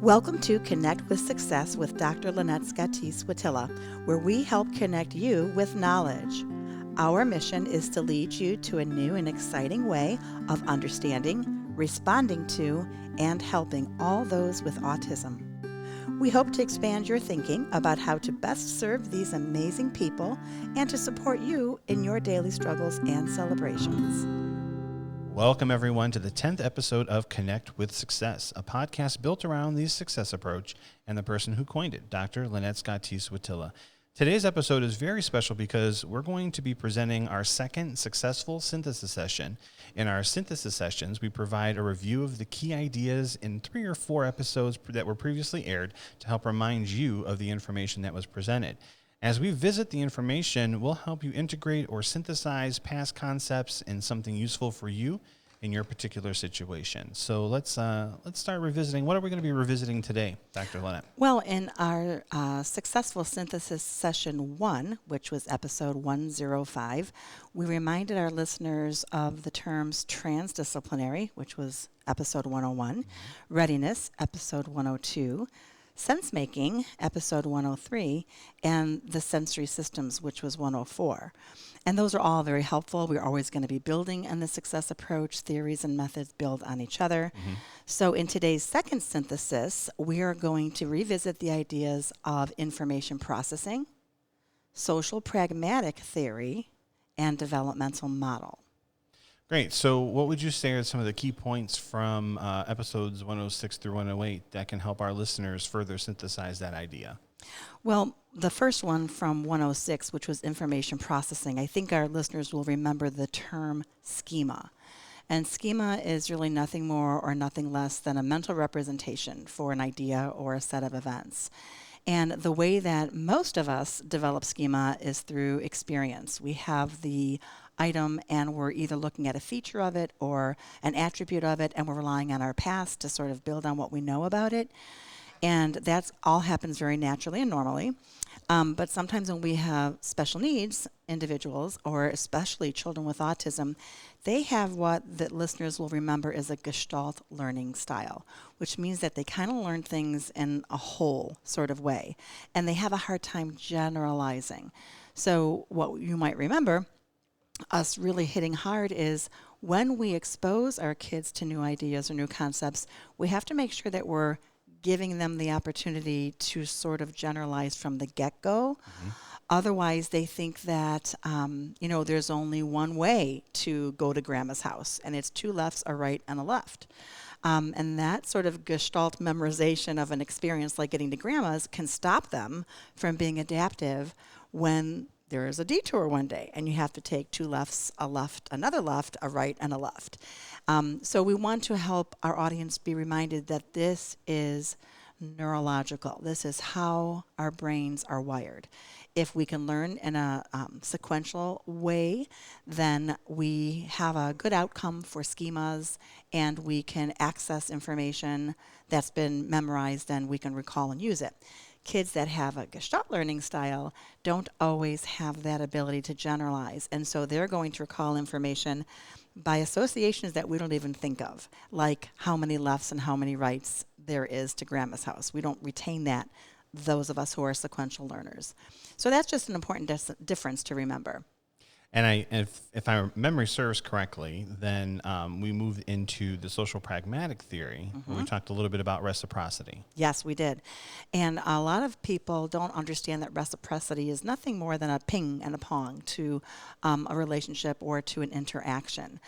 Welcome to Connect with Success with Dr. Lynette Scotese-Wojtila, where we help connect you with knowledge. Our mission is to lead you to a new and exciting way of understanding, responding to, and helping all those with autism. We hope to expand your thinking about how to best serve these amazing people and to support you in your daily struggles and celebrations. Welcome, everyone, to the 10th episode of Connect with Success, a podcast built around the success approach and the person who coined it, Dr. Lynette Scotese-Wojtila. Today's episode is very special because we're going to be presenting our second successful synthesis session. In our synthesis sessions, we provide a review of the key ideas in 3 or 4 episodes that were previously aired to help remind you of the information that was presented. As we visit the information, we'll help you integrate or synthesize past concepts in something useful for you in your particular situation. So let's start revisiting. What are we going to be revisiting today, Dr. Lynette? Well, in our successful synthesis session 1, which was episode 105, we reminded our listeners of the terms transdisciplinary, which was episode 101, readiness, episode 102, sense-making, episode 103, and the sensory systems, which was 104. And those are all very helpful. We're always going to be building on the success approach. Theories and methods build on each other. So in today's second synthesis, we are going to revisit the ideas of information processing, social pragmatic theory, and developmental model. Great. So what would you say are some of the key points from episodes 106 through 108 that can help our listeners further synthesize that idea? Well, the first one from 106, which was information processing, I think our listeners will remember the term schema. And schema is really nothing more or nothing less than a mental representation for an idea or a set of events. And the way that most of us develop schema is through experience. We have the item and we're either looking at a feature of it or an attribute of it, and we're relying on our past to sort of build on what we know about it. And that's all happens very naturally and normally. But sometimes when we have special needs individuals, or especially children with autism, they have what the listeners will remember is a Gestalt learning style, which means that they kind of learn things in a whole sort of way. And they have a hard time generalizing. So what you might remember us really hitting hard is when we expose our kids to new ideas or new concepts, we have to make sure that we're giving them the opportunity to sort of generalize from the get-go. Otherwise, they think that, there's only one way to go to grandma's house, and it's 2 lefts, a right, and a left. And that sort of Gestalt memorization of an experience like getting to grandma's can stop them from being adaptive when there is a detour one day, and you have to take 2 lefts, a left, another left, a right, and a left. So we want to help our audience be reminded that this is neurological. This is how our brains are wired. If we can learn in a sequential way, then we have a good outcome for schemas, and we can access information that's been memorized, and we can recall and use it. Kids that have a Gestalt learning style don't always have that ability to generalize, and so they're going to recall information by associations that we don't even think of, like how many lefts and how many rights there is to grandma's house. We don't retain that, those of us who are sequential learners. So that's just an important difference to remember. And if our memory serves correctly, then we moved into the social pragmatic theory, where we talked a little bit about reciprocity. Yes, we did. And a lot of people don't understand that reciprocity is nothing more than a ping and a pong to a relationship or to an interaction.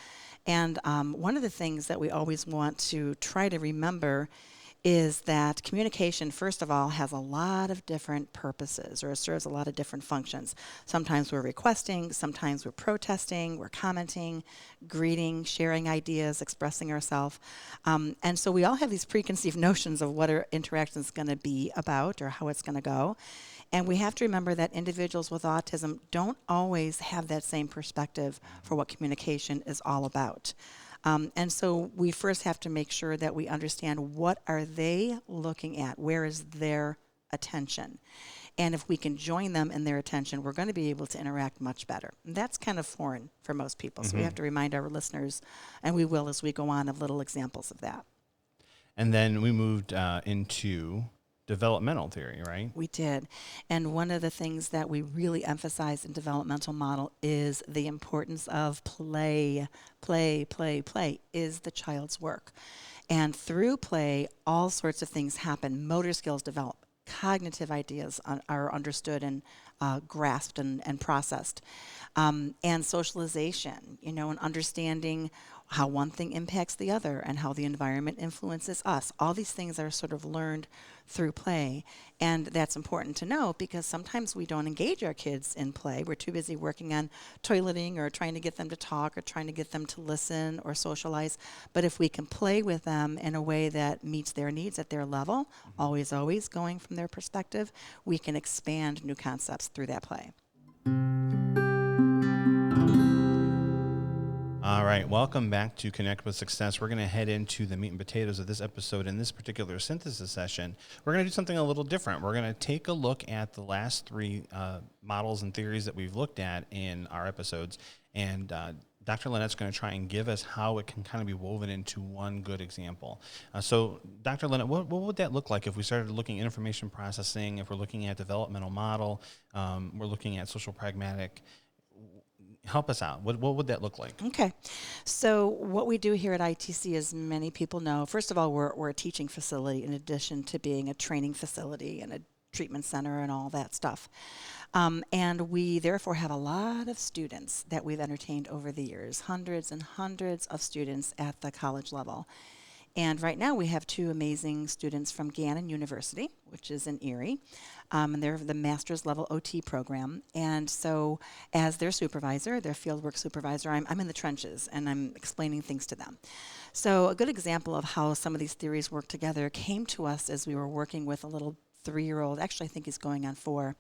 And one of the things that we always want to try to remember is that communication, first of all, has a lot of different purposes, or it serves a lot of different functions. Sometimes we're requesting, sometimes we're protesting, we're commenting, greeting, sharing ideas, expressing ourselves. And so we all have these preconceived notions of what our interaction is going to be about or how it's going to go. And we have to remember that individuals with autism don't always have that same perspective for what communication is all about. And so we first have to make sure that we understand what are they looking at, where is their attention. And if we can join them in their attention, we're going to be able to interact much better. And that's kind of foreign for most people. So we have to remind our listeners, and we will as we go on, of little examples of that. And then we moved into developmental theory, right? We did. And one of the things that we really emphasize in developmental model is the importance of play. Play is the child's work. And through play, all sorts of things happen. Motor skills develop. Cognitive ideas are understood and grasped and processed. And socialization, and understanding how one thing impacts the other and how the environment influences us. All these things are sort of learned through play. And that's important to know because sometimes we don't engage our kids in play. We're too busy working on toileting or trying to get them to talk or trying to get them to listen or socialize. But if we can play with them in a way that meets their needs at their level, always going from their perspective, we can expand new concepts through that play. All right, welcome back to Connect with Success. We're going to head into the meat and potatoes of this episode. In this particular synthesis session, we're going to do something a little different. We're going to take a look at the last three models and theories that we've looked at in our episodes, and Dr. Lynette's going to try and give us how it can kind of be woven into one good example. So, Dr. Lynette, what would that look like if we started looking at information processing, if we're looking at developmental model, we're looking at social pragmatic? Help us out. What would that look like? Okay. So what we do here at ITC, as many people know, first of all, we're a teaching facility in addition to being a training facility and a treatment center and all that stuff. And we therefore have a lot of students that we've entertained over the years, hundreds and hundreds of students at the college level. And right now we have two amazing students from Gannon University, which is in Erie, and they're the master's level OT program. And so as their supervisor, their fieldwork supervisor, I'm in the trenches and I'm explaining things to them. So a good example of how some of these theories work together came to us as we were working with a little 3-year-old, actually I think he's going on 4,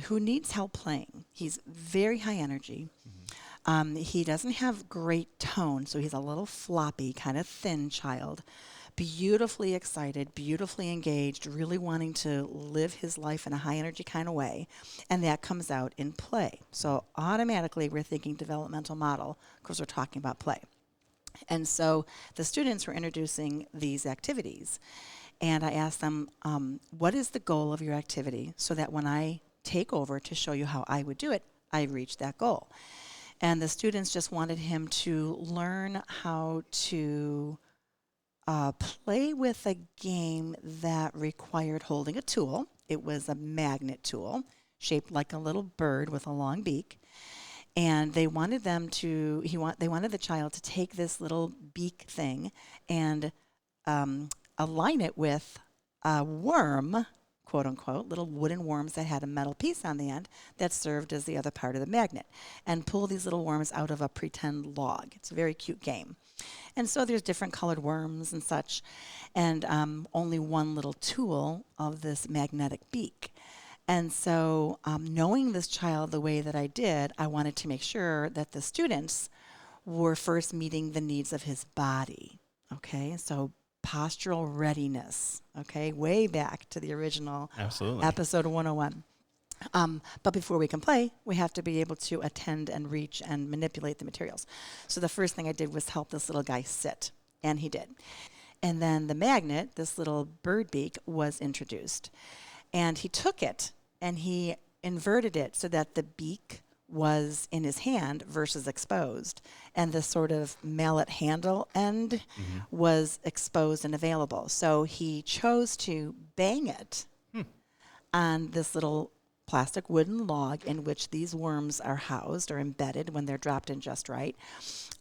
who needs help playing. He's very high energy. He doesn't have great tone, so he's a little floppy, kind of thin child. Beautifully excited, beautifully engaged, really wanting to live his life in a high energy kind of way. And that comes out in play. So automatically we're thinking developmental model because we're talking about play. And so the students were introducing these activities. And I asked them, what is the goal of your activity so that when I take over to show you how I would do it, I reach that goal. And the students just wanted him to learn how to play with a game that required holding a tool. It was a magnet tool shaped like a little bird with a long beak. And they wanted them to, they wanted the child to take this little beak thing and align it with a worm, quote unquote, little wooden worms that had a metal piece on the end that served as the other part of the magnet, and pull these little worms out of a pretend log. It's a very cute game. And so there's different colored worms and such, and only one little tool of this magnetic beak. And so knowing this child the way that I did, I wanted to make sure that the students were first meeting the needs of his body. Okay, so postural readiness, okay, way back to the original episode 101. But before we can play, we have to be able to attend and reach and manipulate the materials. So the first thing I did was help this little guy sit, and he did. And then the magnet, this little bird beak, was introduced. And he took it, and he inverted it so that the beak was in his hand versus exposed, and the sort of mallet handle end was exposed and available. So he chose to bang it on this little plastic wooden log in which these worms are housed or embedded when they're dropped in just right.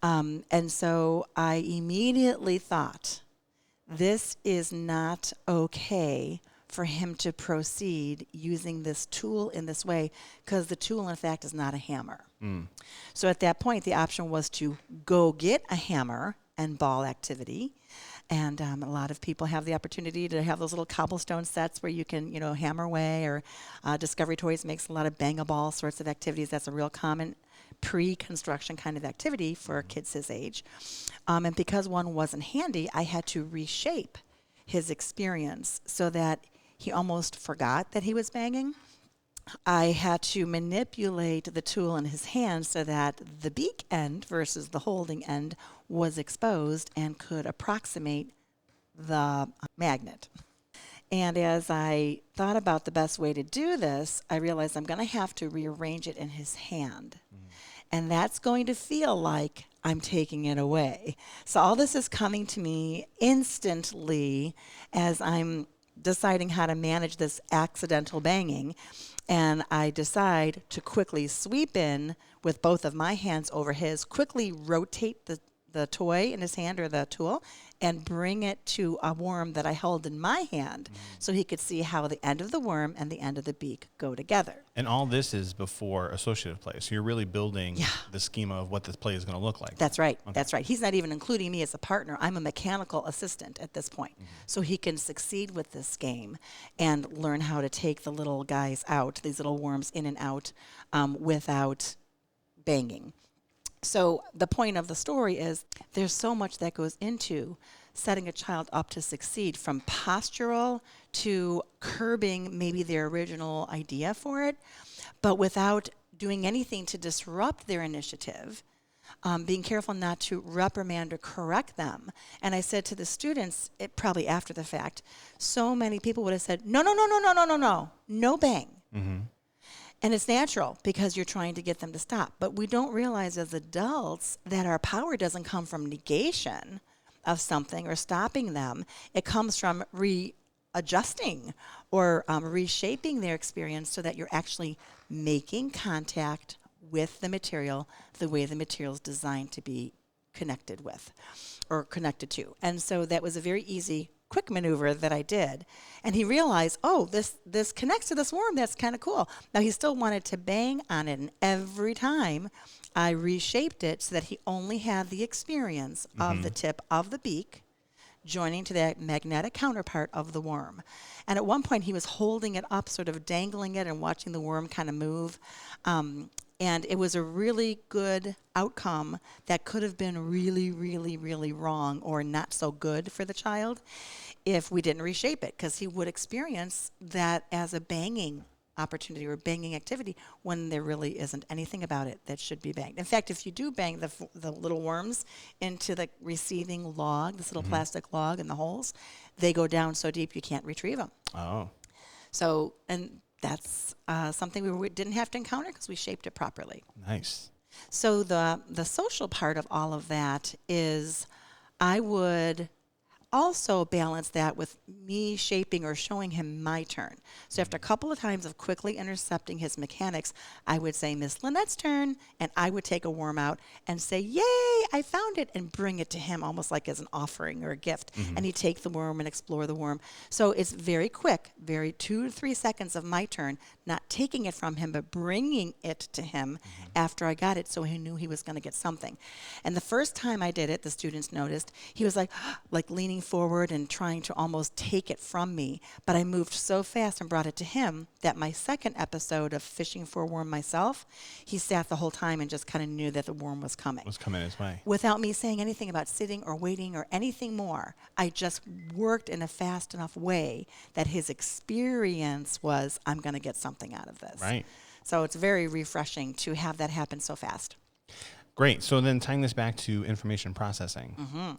And so I immediately thought, this is not okay for him to proceed using this tool in this way, because the tool, in fact, is not a hammer. So at that point, the option was to go get a hammer and ball activity. And a lot of people have the opportunity to have those little cobblestone sets where you can, hammer away, or Discovery Toys makes a lot of bang-a-ball sorts of activities. That's a real common pre-construction kind of activity for kids his age. And because one wasn't handy, I had to reshape his experience so that he almost forgot that he was banging. I had to manipulate the tool in his hand so that the beak end versus the holding end was exposed and could approximate the magnet. And as I thought about the best way to do this, I realized I'm going to have to rearrange it in his hand. And that's going to feel like I'm taking it away. So all this is coming to me instantly as I'm deciding how to manage this accidental banging. And I decide to quickly sweep in with both of my hands over his, quickly rotate the toy in his hand or the tool and bring it to a worm that I held in my hand so he could see how the end of the worm and the end of the beak go together. And all this is before associative play. So you're really building the schema of what this play is going to look like. That's right. Okay. That's right. He's not even including me as a partner. I'm a mechanical assistant at this point. So he can succeed with this game and learn how to take the little guys out, these little worms in and out without banging. So the point of the story is there's so much that goes into setting a child up to succeed, from postural to curbing maybe their original idea for it, but without doing anything to disrupt their initiative, being careful not to reprimand or correct them. And I said to the students, probably after the fact, so many people would have said, no bang. Mm-hmm. And it's natural because you're trying to get them to stop. But we don't realize as adults that our power doesn't come from negation of something or stopping them. It comes from readjusting or reshaping their experience so that you're actually making contact with the material the way the material is designed to be connected with or connected to. And so that was a very easy, quick maneuver that I did. And he realized, oh, this connects to this worm. That's kind of cool. Now, he still wanted to bang on it. And every time I reshaped it so that he only had the experience of the tip of the beak joining to that magnetic counterpart of the worm. And at one point, he was holding it up, sort of dangling it and watching the worm kind of move. And it was a really good outcome that could have been really, really, really wrong or not so good for the child if we didn't reshape it, because he would experience that as a banging opportunity or banging activity when there really isn't anything about it that should be banged. In fact, if you do bang the little worms into the receiving log, this little plastic log in the holes, they go down so deep you can't retrieve them. Oh. So, and that's something we didn't have to encounter because we shaped it properly. Nice. So the social part of all of that is I would also balance that with me shaping or showing him my turn. So after a couple of times of quickly intercepting his mechanics, I would say, Miss Lynette's turn, and I would take a worm out and say, yay, I found it, and bring it to him almost like as an offering or a gift. And he'd take the worm and explore the worm. So it's very quick, very 2 to 3 seconds of my turn, not taking it from him, but bringing it to him after I got it so he knew he was going to get something. And the first time I did it, the students noticed, he was like leaning forward and trying to almost take it from me. But I moved so fast and brought it to him that my second episode of fishing for a worm myself, he sat the whole time and just kind of knew that the worm was coming. Was coming his way. Without me saying anything about sitting or waiting or anything more. I just worked in a fast enough way that his experience was, I'm going to get something out of this. Right. So it's very refreshing to have that happen so fast. Great. So then tying this back to information processing.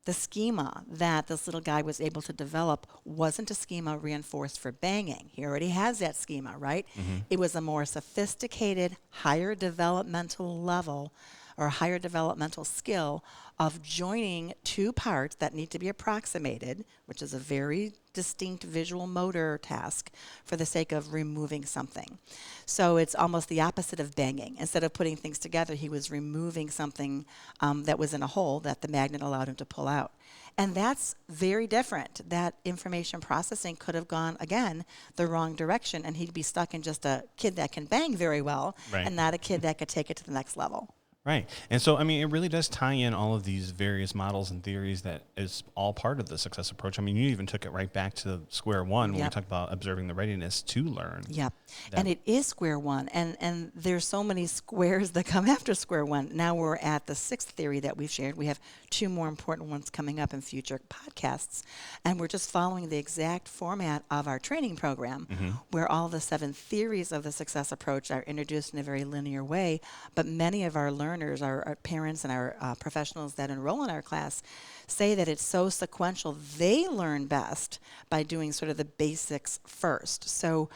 The schema that this little guy was able to develop wasn't a schema reinforced for banging. He already has that schema, right? It was a more sophisticated, higher developmental level or higher developmental skill of joining two parts that need to be approximated, which is a very distinct visual motor task for the sake of removing something. So it's almost the opposite of banging. Instead of putting things together, he was removing something that was in a hole that the magnet allowed him to pull out. And that's very different. That information processing could have gone, again, the wrong direction, and he'd be stuck in just a kid that can bang very well and not a kid that could take it to the next level. Right. And so, I mean, it really does tie in all of these various models and theories that is all part of the success approach. I mean, you even took it right back to square one when we talked about observing the readiness to learn. Yep. And it is square one. And there's so many squares that come after square one. Now we're at the 6th theory that we've shared. We have 2 more important ones coming up in future podcasts. And we're just following the exact format of our training program where all the 7 theories of the success approach are introduced in a very linear way. But many of our learners learners, our parents and our professionals that enroll in our class say that it's so sequential. They learn best by doing sort of the basics first. So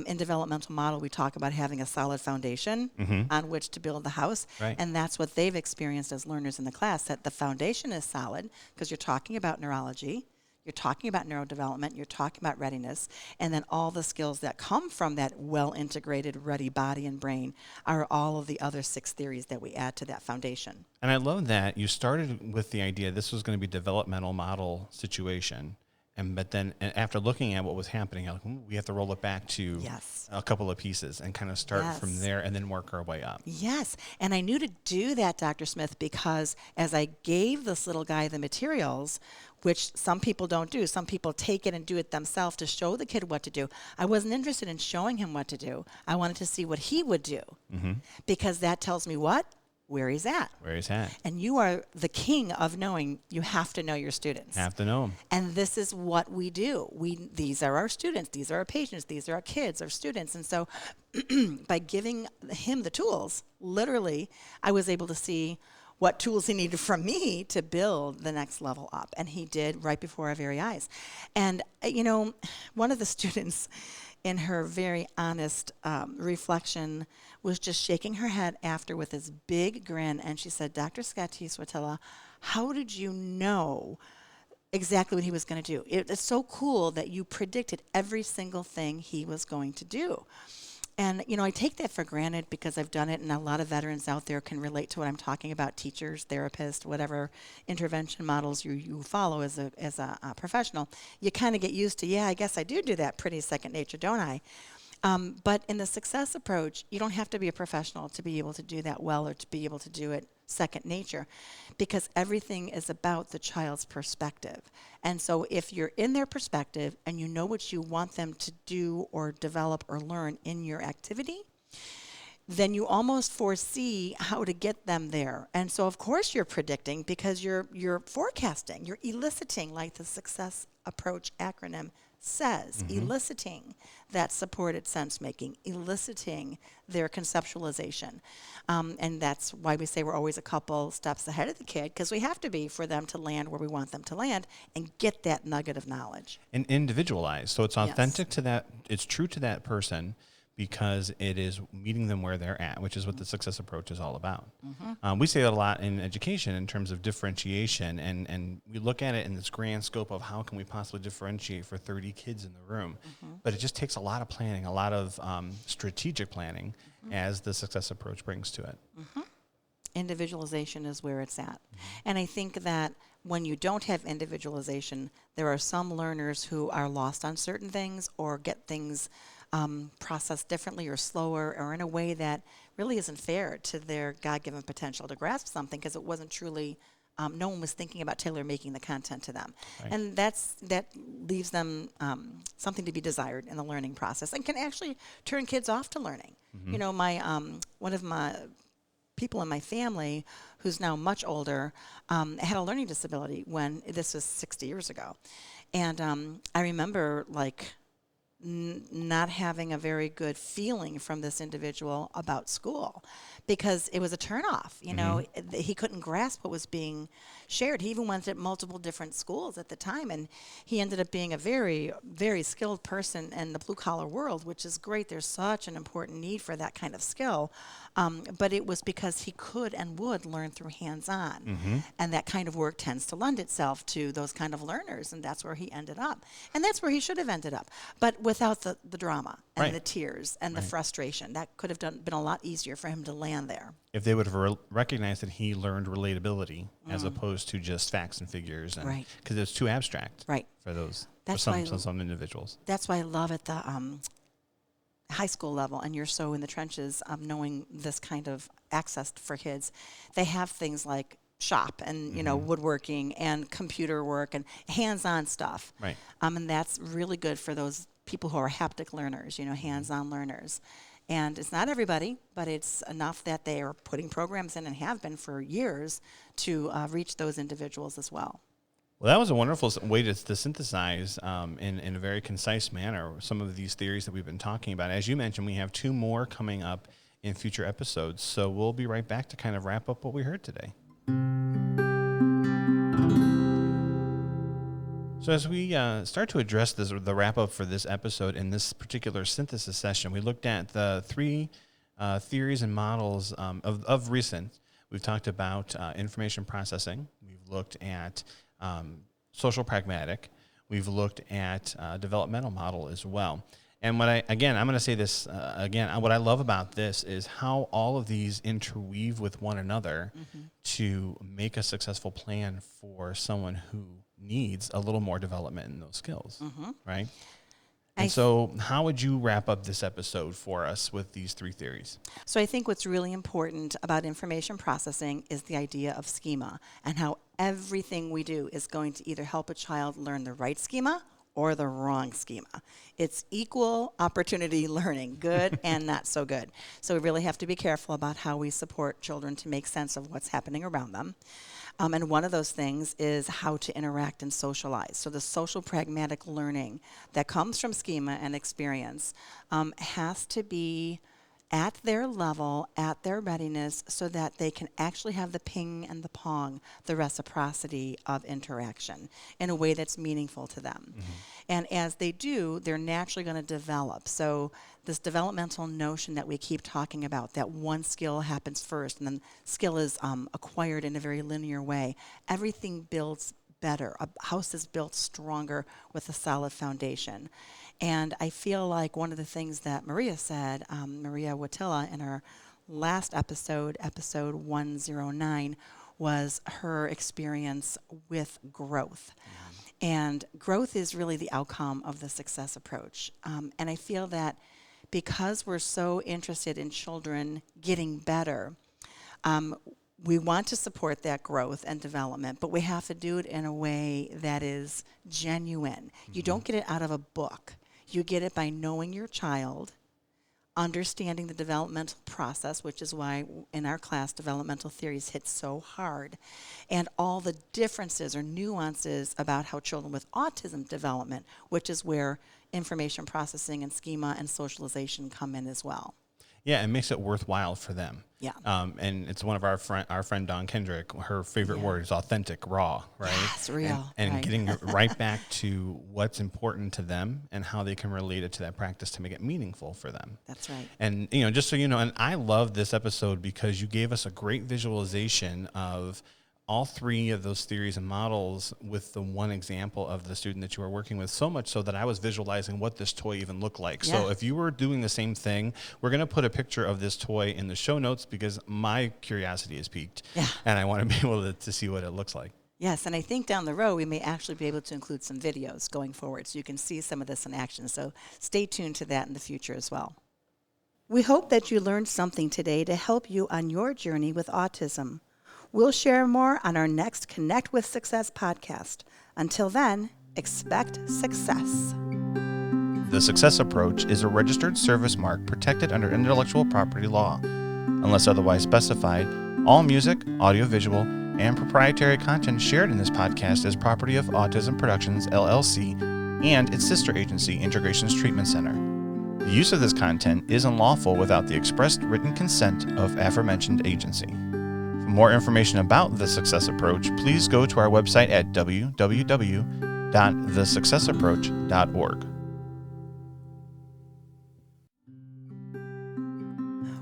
in Developmental Model, we talk about having a solid foundation on which to build the house. Right. And that's what they've experienced as learners in the class, that the foundation is solid because you're talking about neurology. You're talking about neurodevelopment, you're talking about readiness, and then all the skills that come from that well-integrated, ready body and brain are all of the other 6 theories that we add to that foundation. And I love that you started with the idea this was going to be developmental model situation. But then after looking at what was happening, like, we have to roll it back to a couple of pieces and kind of start from there and then work our way up. Yes. And I knew to do that, Dr. Smith, because as I gave this little guy the materials, which some people don't do, some people take it and do it themselves to show the kid what to do. I wasn't interested in showing him what to do. I wanted to see what he would do because that tells me what? Where he's at. Where he's at. And you are the king of knowing. You have to know your students. Have to know them. And this is what we do. These are our students. These are our patients. These are our kids, our students. And so by giving him the tools, literally, I was able to see what tools he needed from me to build the next level up. And he did right before our very eyes. And, one of the students in her very honest reflection was just shaking her head after with this big grin. And she said, Dr. Scotese-Wojtila, how did you know exactly what he was going to do? It's so cool that you predicted every single thing he was going to do. And, I take that for granted because I've done it, and a lot of veterans out there can relate to what I'm talking about, teachers, therapists, whatever intervention models you follow as a professional. You kind of get used to, I guess I do that pretty second nature, don't I? But in the success approach, you don't have to be a professional to be able to do that well or to be able to do it second nature, because everything is about the child's perspective. And so if you're in their perspective and you know what you want them to do or develop or learn in your activity, then you almost foresee how to get them there. And so of course you're predicting because you're forecasting, you're eliciting, like the success approach acronym says, eliciting that supported sense making, eliciting their conceptualization. And that's why we say we're always a couple steps ahead of the kid, because we have to be for them to land where we want them to land and get that nugget of knowledge. And individualized. So it's authentic to that, it's true to that person because it is meeting them where they're at, which is what the success approach is all about. We say that a lot in education in terms of differentiation, and we look at it in this grand scope of how can we possibly differentiate for 30 kids in the room. But it just takes a lot of planning, a lot of strategic planning as the success approach brings to it. Individualization is where it's at. And I think that when you don't have individualization, there are some learners who are lost on certain things or get things processed differently or slower or in a way that really isn't fair to their God-given potential to grasp something because it wasn't truly, no one was thinking about tailor-making the content to them. Right. And that leaves them something to be desired in the learning process and can actually turn kids off to learning. My one of my people in my family who's now much older had a learning disability when this was 60 years ago. And I remember not having a very good feeling from this individual about school because it was a turnoff. He couldn't grasp what was being shared. He even went to multiple different schools at the time, and he ended up being a very, very skilled person in the blue-collar world, which is great. There's such an important need for that kind of skill. But it was because he could and would learn through hands-on. And that kind of work tends to lend itself to those kind of learners, and that's where he ended up. And that's where he should have ended up. But without the drama and the tears and the frustration, that could have been a lot easier for him to land there. If they would have recognized that he learned relatability as opposed to just facts and figures, because it's too abstract for those for some individuals. That's why I love at the high school level, and you're so in the trenches of knowing this kind of access for kids. They have things like shop and woodworking and computer work and hands-on stuff. And that's really good for those people who are haptic learners, hands-on learners. And it's not everybody, but it's enough that they are putting programs in and have been for years to reach those individuals as well. Well, that was a wonderful way to synthesize in a very concise manner some of these theories that we've been talking about. As you mentioned, we have 2 more coming up in future episodes. So we'll be right back to kind of wrap up what we heard today. So as we start to address the wrap-up for this episode in this particular synthesis session, we looked at the three theories and models of recent. We've talked about information processing. We've looked at social pragmatic. We've looked at developmental model as well. And I'm going to say this again, what I love about this is how all of these interweave with one another to make a successful plan for someone who needs a little more development in those skills, right? And so how would you wrap up this episode for us with these three theories? So I think what's really important about information processing is the idea of schema and how everything we do is going to either help a child learn the right schema or the wrong schema. It's equal opportunity learning, good and not so good. So we really have to be careful about how we support children to make sense of what's happening around them. And one of those things is how to interact and socialize. So the social pragmatic learning that comes from schema and experience has to be at their level, at their readiness, so that they can actually have the ping and the pong, the reciprocity of interaction in a way that's meaningful to them. And as they do, they're naturally going to develop. So this developmental notion that we keep talking about, that one skill happens first and then skill is acquired in a very linear way, everything builds better. A house is built stronger with a solid foundation. And I feel like one of the things that Maria said, Maria Wojtila, in her last episode, episode 109, was her experience with growth. And growth is really the outcome of the success approach. And I feel that because we're so interested in children getting better, we want to support that growth and development, but we have to do it in a way that is genuine. You don't get it out of a book. You get it by knowing your child, understanding the developmental process, which is why in our class, Developmental Theories hit so hard, and all the differences or nuances about how children with autism development, which is where information processing and schema and socialization come in as well. Yeah, it makes it worthwhile for them. Yeah. And it's one of our friend Dawn Kendrick, her favorite word is authentic, raw, right? Yes, real. And right. getting right back to what's important to them and how they can relate it to that practice to make it meaningful for them. That's right. And, just so you know, and I love this episode because you gave us a great visualization of all three of those theories and models with the one example of the student that you were working with, so much so that I was visualizing what this toy even looked like. Yeah. So if you were doing the same thing, we're going to put a picture of this toy in the show notes because my curiosity is piqued. Yeah. And I want to be able to see what it looks like. Yes, and I think down the road we may actually be able to include some videos going forward so you can see some of this in action. So stay tuned to that in the future as well. We hope that you learned something today to help you on your journey with autism. We'll share more on our next Connect with Success podcast. Until then, expect success. The Success Approach is a registered service mark protected under intellectual property law. Unless otherwise specified, all music, audiovisual, and proprietary content shared in this podcast is property of Autism Productions, LLC, and its sister agency, Integrations Treatment Center. The use of this content is unlawful without the expressed written consent of aforementioned agency. For more information about the Success Approach, please go to our website at www.thesuccessapproach.org.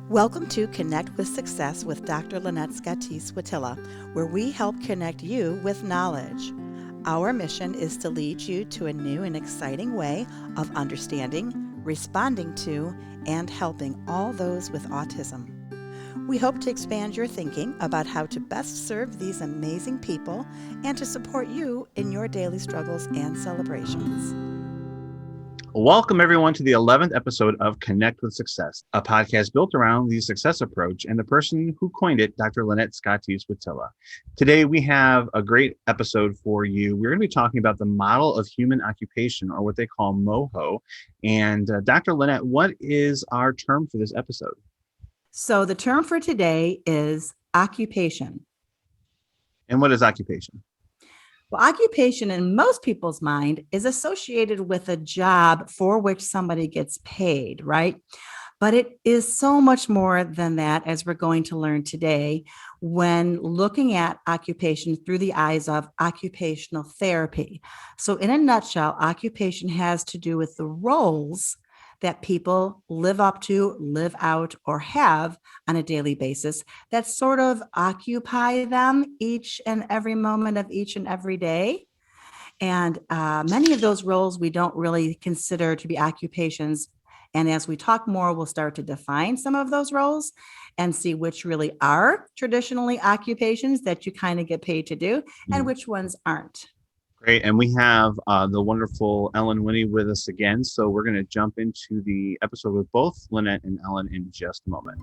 Welcome to Connect with Success with Dr. Lynette Scotese-Wojtila, where we help connect you with knowledge. Our mission is to lead you to a new and exciting way of understanding, responding to, and helping all those with autism. We hope to expand your thinking about how to best serve these amazing people and to support you in your daily struggles and celebrations. Welcome, everyone, to the 11th episode of Connect with Success, a podcast built around the success approach and the person who coined it, Dr. Lynette Scotese-Wojtila. Today, we have a great episode for you. We're going to be talking about the model of human occupation, or what they call MOHO. And Dr. Lynette, what is our term for this episode? So the term for today is occupation. And what is occupation? Well, occupation in most people's mind is associated with a job for which somebody gets paid, right? But it is so much more than that, as we're going to learn today, when looking at occupation through the eyes of occupational therapy. So, in a nutshell, occupation has to do with the roles that people live up to, live out, or have on a daily basis that sort of occupy them each and every moment of each and every day. And many of those roles we don't really consider to be occupations. And as we talk more, we'll start to define some of those roles and see which really are traditionally occupations that you kind of get paid to do and which ones aren't. Great. And we have the wonderful Ellen Winnie with us again. So we're going to jump into the episode with both Lynette and Ellen in just a moment.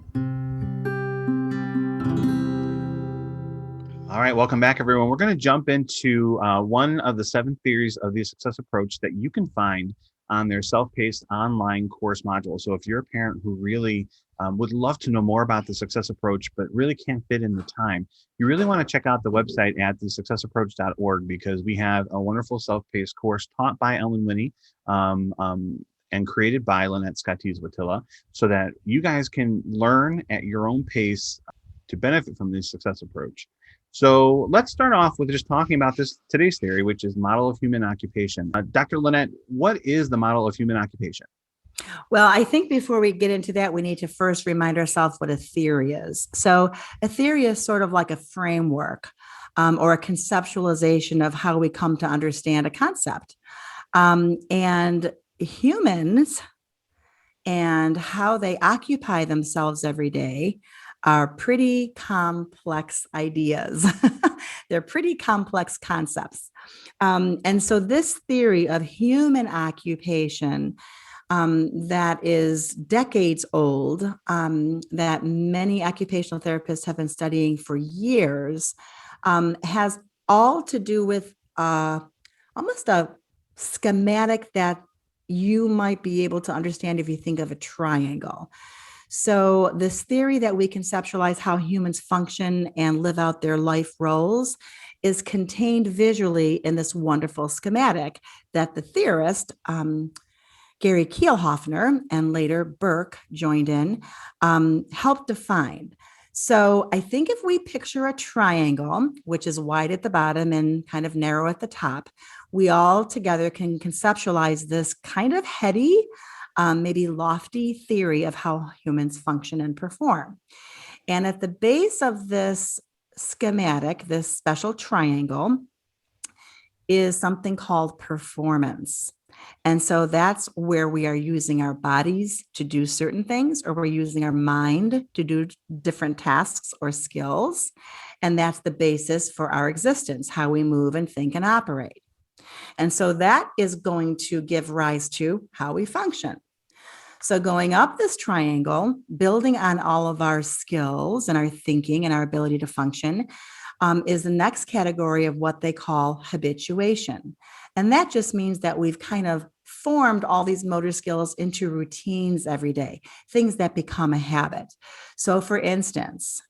All right. Welcome back, everyone. We're going to jump into one of the 7 theories of the success approach that you can find on their self-paced online course module. So if you're a parent who really would love to know more about the success approach, but really can't fit in the time, you really want to check out the website at thesuccessapproach.org, because we have a wonderful self-paced course taught by Ellen Winnie and created by Lynette Scotese-Wojtila, so that you guys can learn at your own pace to benefit from this success approach. So let's start off with just talking about today's theory, which is model of human occupation. Dr. Lynette, what is the model of human occupation? Well, I think before we get into that, we need to first remind ourselves what a theory is. So a theory is sort of like a framework or a conceptualization of how we come to understand a concept. And humans and how they occupy themselves every day are pretty complex ideas. They're pretty complex concepts. And so this theory of human occupation that is decades old, that many occupational therapists have been studying for years, has all to do with almost a schematic that you might be able to understand if you think of a triangle. So this theory that we conceptualize how humans function and live out their life roles is contained visually in this wonderful schematic that the theorist, Gary Kielhofner, and later Burke joined in, helped define. So I think if we picture a triangle, which is wide at the bottom and kind of narrow at the top, we all together can conceptualize this kind of heady, maybe lofty theory of how humans function and perform. And at the base of this schematic, this special triangle, is something called performance. And so that's where we are using our bodies to do certain things, or we're using our mind to do different tasks or skills. And that's the basis for our existence, how we move and think and operate. And so that is going to give rise to how we function. So going up this triangle, building on all of our skills and our thinking and our ability to function, is the next category of what they call habituation. And that just means that we've kind of formed all these motor skills into routines every day, things that become a habit. So for instance,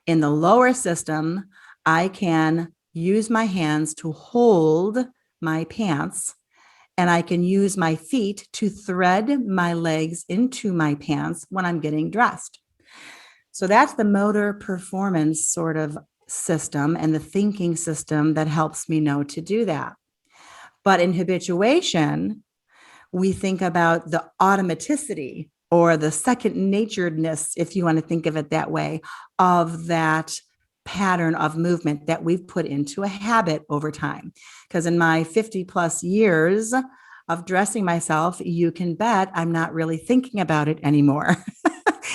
in the lower system, I can use my hands to hold my pants, and I can use my feet to thread my legs into my pants when I'm getting dressed. So that's the motor performance sort of system and the thinking system that helps me know to do that. But in habituation, we think about the automaticity or the second naturedness, if you want to think of it that way, of that pattern of movement that we've put into a habit over time. Because in my 50 plus years of dressing myself, you can bet I'm not really thinking about it anymore.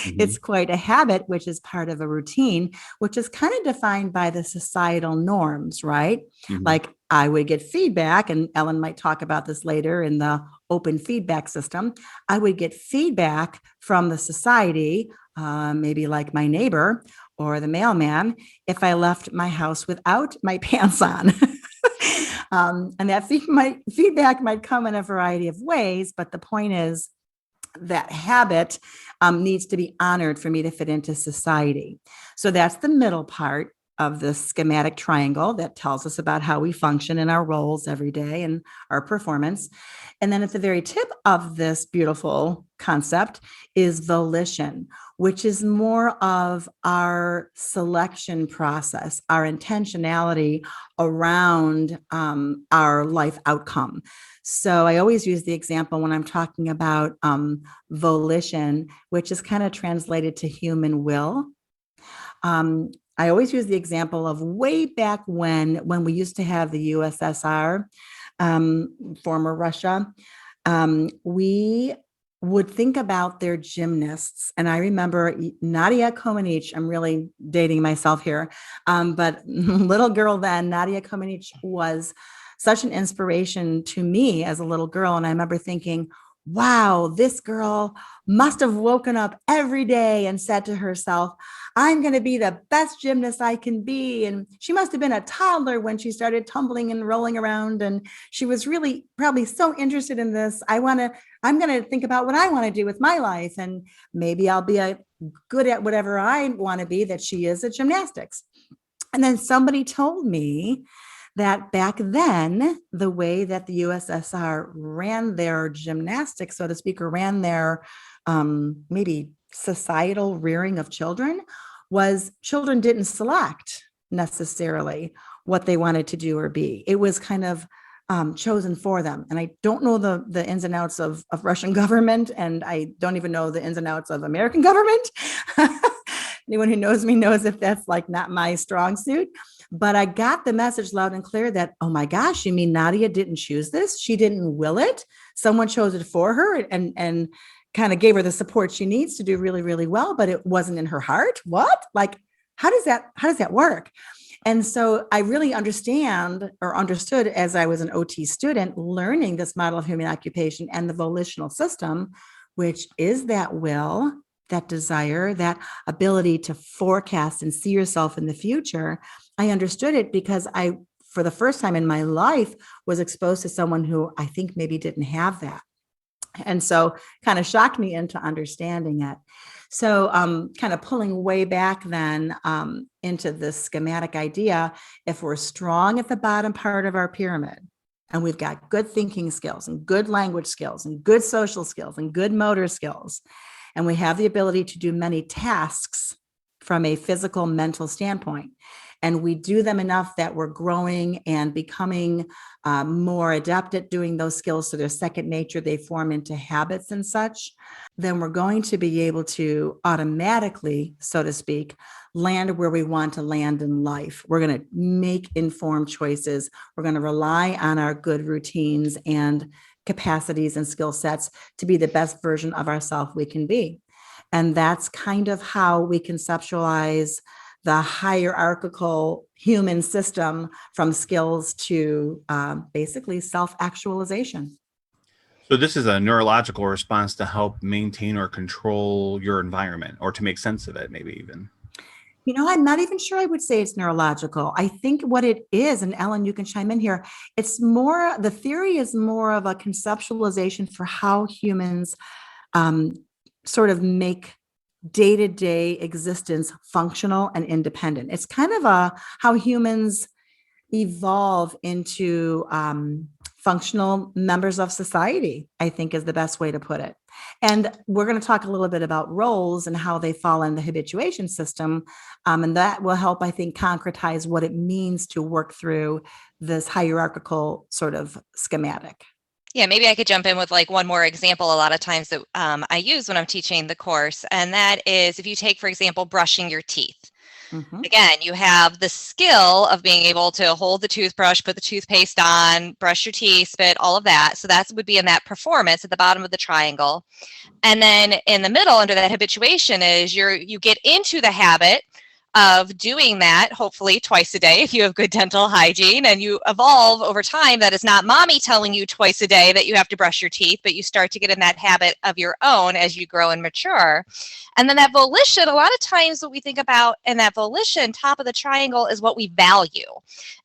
It's quite a habit, which is part of a routine, which is kind of defined by the societal norms, right? Like I would get feedback, and Ellen might talk about this later in the open feedback system. I would get feedback from the society, maybe like my neighbor or the mailman, if I left my house without my pants on. And that feedback might come in a variety of ways, but the point is that habit needs to be honored for me to fit into society. So that's the middle part of this schematic triangle that tells us about how we function in our roles every day and our performance. And then at the very tip of this beautiful concept is volition, which is more of our selection process, our intentionality around our life outcome. So I always use the example when I'm talking about volition, which is kind of translated to human will. I always use the example of way back when we used to have the USSR, former Russia. We would think about their gymnasts. And I remember Nadia Comaneci, I'm really dating myself here, but little girl then, Nadia Comaneci was such an inspiration to me as a little girl. And I remember thinking, wow, this girl must have woken up every day and said to herself, I'm going to be the best gymnast I can be. And she must have been a toddler when she started tumbling and rolling around. And she was really probably so interested in this. I'm going to think about what I want to do with my life. And maybe I'll be good at whatever I want to be, that she is at gymnastics. And then somebody told me that back then, the way that the USSR ran their gymnastics, so to speak, or ran their maybe societal rearing of children, was children didn't select necessarily what they wanted to do or be. It was kind of chosen for them. And I don't know the ins and outs of Russian government, and I don't even know the ins and outs of American government. Anyone who knows me knows if that's like not my strong suit. But I got the message loud and clear that, oh my gosh, you mean Nadia didn't choose this? She didn't will it. Someone chose it for her and kind of gave her the support she needs to do really, really well, but it wasn't in her heart. What? Like, how does that work? And so I really understood as I was an OT student, learning this model of human occupation and the volitional system, which is that will, that desire, that ability to forecast and see yourself in the future. I understood it because I, for the first time in my life, was exposed to someone who I think maybe didn't have that. And so kind of shocked me into understanding it. So kind of pulling way back then into this schematic idea, if we're strong at the bottom part of our pyramid, and we've got good thinking skills and good language skills and good social skills and good motor skills, and we have the ability to do many tasks from a physical, mental standpoint, and we do them enough that we're growing and becoming more adept at doing those skills, so they're second nature, they form into habits and such, then we're going to be able to automatically, so to speak, land where we want to land in life. We're going to make informed choices. We're going to rely on our good routines and capacities and skill sets to be the best version of ourselves we can be. And that's kind of how we conceptualize the hierarchical human system, from skills to basically self-actualization. So this is a neurological response to help maintain or control your environment, or to make sense of it, maybe even. You know, I'm not even sure I would say it's neurological. I think what it is, and Ellen, you can chime in here, it's more, the theory is more of a conceptualization for how humans sort of make day-to-day existence functional and independent. It's kind of how humans evolve into functional members of society, I think is the best way to put it. And we're going to talk a little bit about roles and how they fall in the habituation system. And that will help, I think, concretize what it means to work through this hierarchical sort of schematic. Yeah, maybe I could jump in with like one more example a lot of times that I use when I'm teaching the course. And that is, if you take, for example, brushing your teeth. Mm-hmm. Again, you have the skill of being able to hold the toothbrush, put the toothpaste on, brush your teeth, spit, all of that. So that would be in that performance at the bottom of the triangle. And then in the middle, under that habituation, is you get into the habit of doing that, hopefully twice a day if you have good dental hygiene, and you evolve over time. That is not mommy telling you twice a day that you have to brush your teeth, but you start to get in that habit of your own as you grow and mature. And then that volition, a lot of times what we think about in that volition, top of the triangle, is what we value.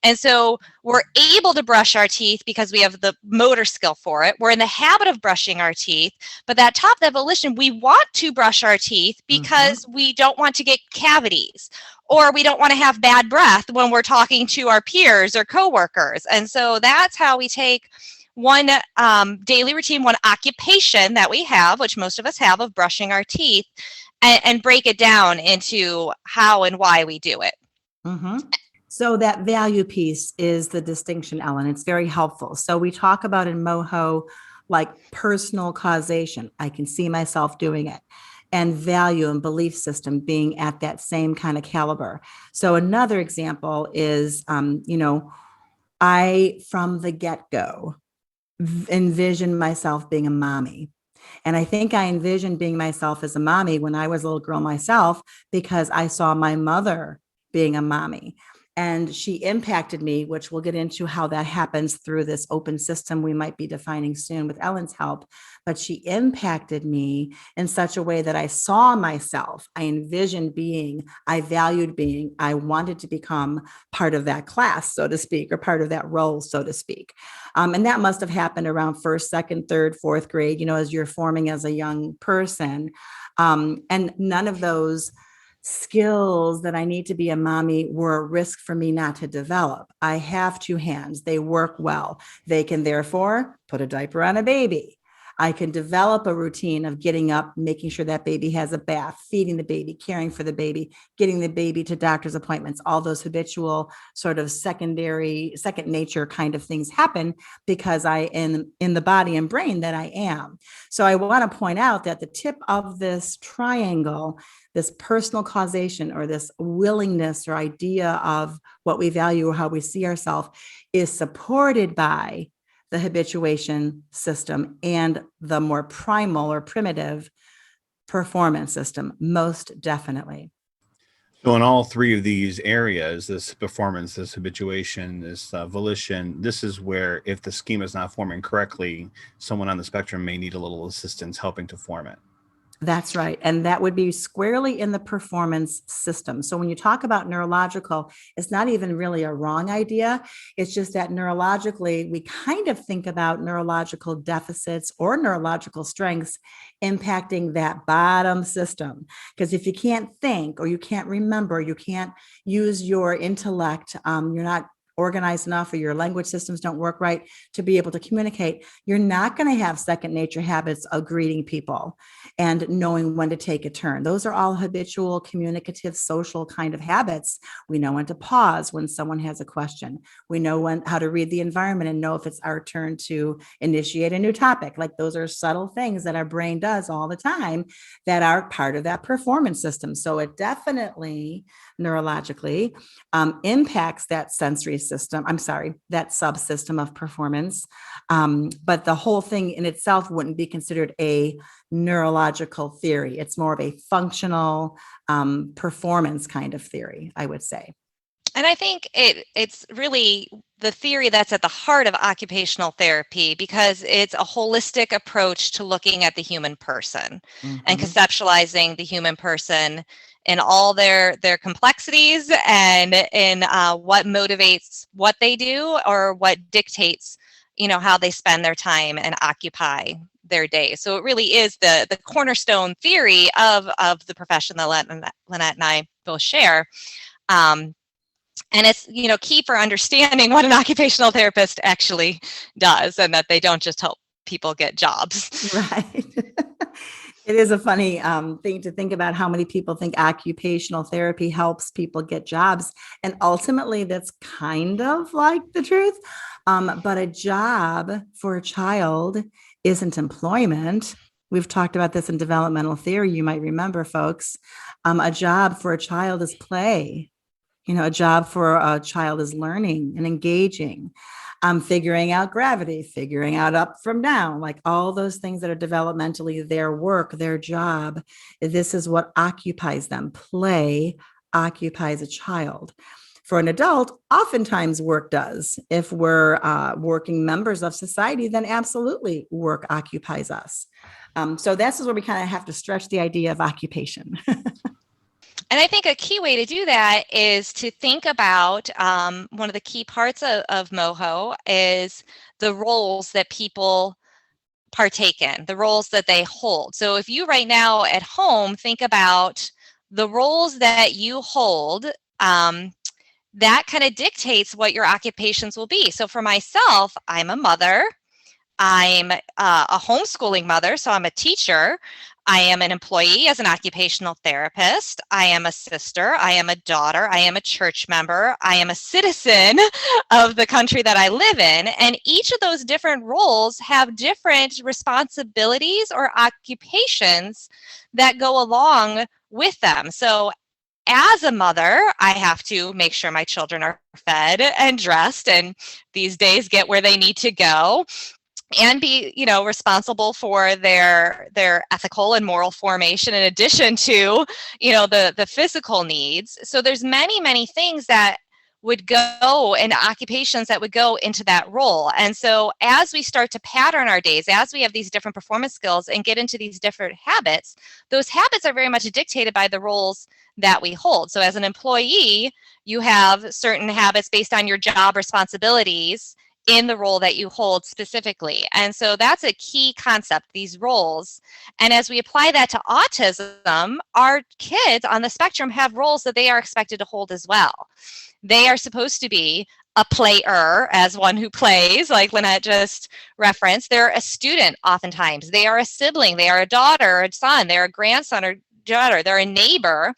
And so we're able to brush our teeth because we have the motor skill for it. We're in the habit of brushing our teeth, but that top, that volition, we want to brush our teeth because we don't want to get cavities, or we don't want to have bad breath when we're talking to our peers or coworkers. And so that's how we take one daily routine, one occupation that we have, which most of us have, of brushing our teeth, and break it down into how and why we do it. Mm-hmm. So that value piece is the distinction, Ellen. It's very helpful. So we talk about in MOHO, like personal causation. I can see myself doing it. And value and belief system being at that same kind of caliber. So another example is, I, from the get-go, envision myself being a mommy. And I think I envisioned being myself as a mommy when I was a little girl myself, because I saw my mother being a mommy. And she impacted me, which we'll get into how that happens through this open system we might be defining soon with Ellen's help. But she impacted me in such a way that I saw myself, I envisioned being, I valued being, I wanted to become part of that class, so to speak, or part of that role, so to speak. And that must have happened around first, second, third, fourth grade, as you're forming as a young person. And none of those skills that I need to be a mommy were a risk for me not to develop. I have two hands. They work well. They can therefore put a diaper on a baby. I can develop a routine of getting up, making sure that baby has a bath, feeding the baby, caring for the baby, getting the baby to doctor's appointments. All those habitual sort of second nature kind of things happen because I am in the body and brain that I am. So I want to point out that the tip of this triangle, this personal causation or this willingness or idea of what we value or how we see ourselves, is supported by the habituation system and the more primal or primitive performance system, most definitely. So in all three of these areas, this performance, this habituation, this volition, this is where if the schema is not forming correctly, someone on the spectrum may need a little assistance helping to form it. That's right. And that would be squarely in the performance system. So when you talk about neurological, it's not even really a wrong idea. It's just that neurologically, we kind of think about neurological deficits or neurological strengths impacting that bottom system. Because if you can't think or you can't remember, you can't use your intellect, you're not organized enough or your language systems don't work right to be able to communicate, you're not going to have second nature habits of greeting people and knowing when to take a turn. Those are all habitual, communicative, social kind of habits. We know when to pause when someone has a question. We know how to read the environment and know if it's our turn to initiate a new topic. Like those are subtle things that our brain does all the time that are part of that performance system. So it definitely neurologically impacts that sensory system. That subsystem of performance. But the whole thing in itself wouldn't be considered a neurological theory. It's more of a functional performance kind of theory, I would say. And I think it's really the theory that's at the heart of occupational therapy, because it's a holistic approach to looking at the human person and conceptualizing the human person in all their complexities and in what motivates what they do or what dictates, how they spend their time and occupy their day. So it really is the cornerstone theory of the profession that Lynette and I both share. And it's, key for understanding what an occupational therapist actually does, and that they don't just help people get jobs. Right. It is a funny thing to think about how many people think occupational therapy helps people get jobs. And ultimately, that's kind of like the truth. But a job for a child isn't employment. We've talked about this in developmental theory. You might remember, folks. A job for a child is play. A job for a child is learning and engaging, figuring out gravity, figuring out up from down, like all those things that are developmentally their work, their job. This is what occupies them. Play occupies a child. For an adult, oftentimes work does. If we're working members of society, then absolutely work occupies us. So this is where we kind of have to stretch the idea of occupation. And I think a key way to do that is to think about one of the key parts of MOHO is the roles that people partake in, the roles that they hold. So if you right now at home think about the roles that you hold, that kind of dictates what your occupations will be. So for myself, I'm a mother. I'm a homeschooling mother, so I'm a teacher. I am an employee as an occupational therapist. I am a sister. I am a daughter. I am a church member. I am a citizen of the country that I live in. And each of those different roles have different responsibilities or occupations that go along with them. So as a mother, I have to make sure my children are fed and dressed and these days get where they need to go, and be, responsible for their ethical and moral formation in addition to, the physical needs. So there's many things that would go and occupations that would go into that role. And so as we start to pattern our days, as we have these different performance skills and get into these different habits, those habits are very much dictated by the roles that we hold. So as an employee, you have certain habits based on your job responsibilities in the role that you hold specifically. And so that's a key concept, these roles. And as we apply that to autism, our kids on the spectrum have roles that they are expected to hold as well. They are supposed to be a player, as one who plays, like Lynette just referenced. They're a student oftentimes. They are a sibling. They are a daughter or a son. They're a grandson or daughter. They're a neighbor.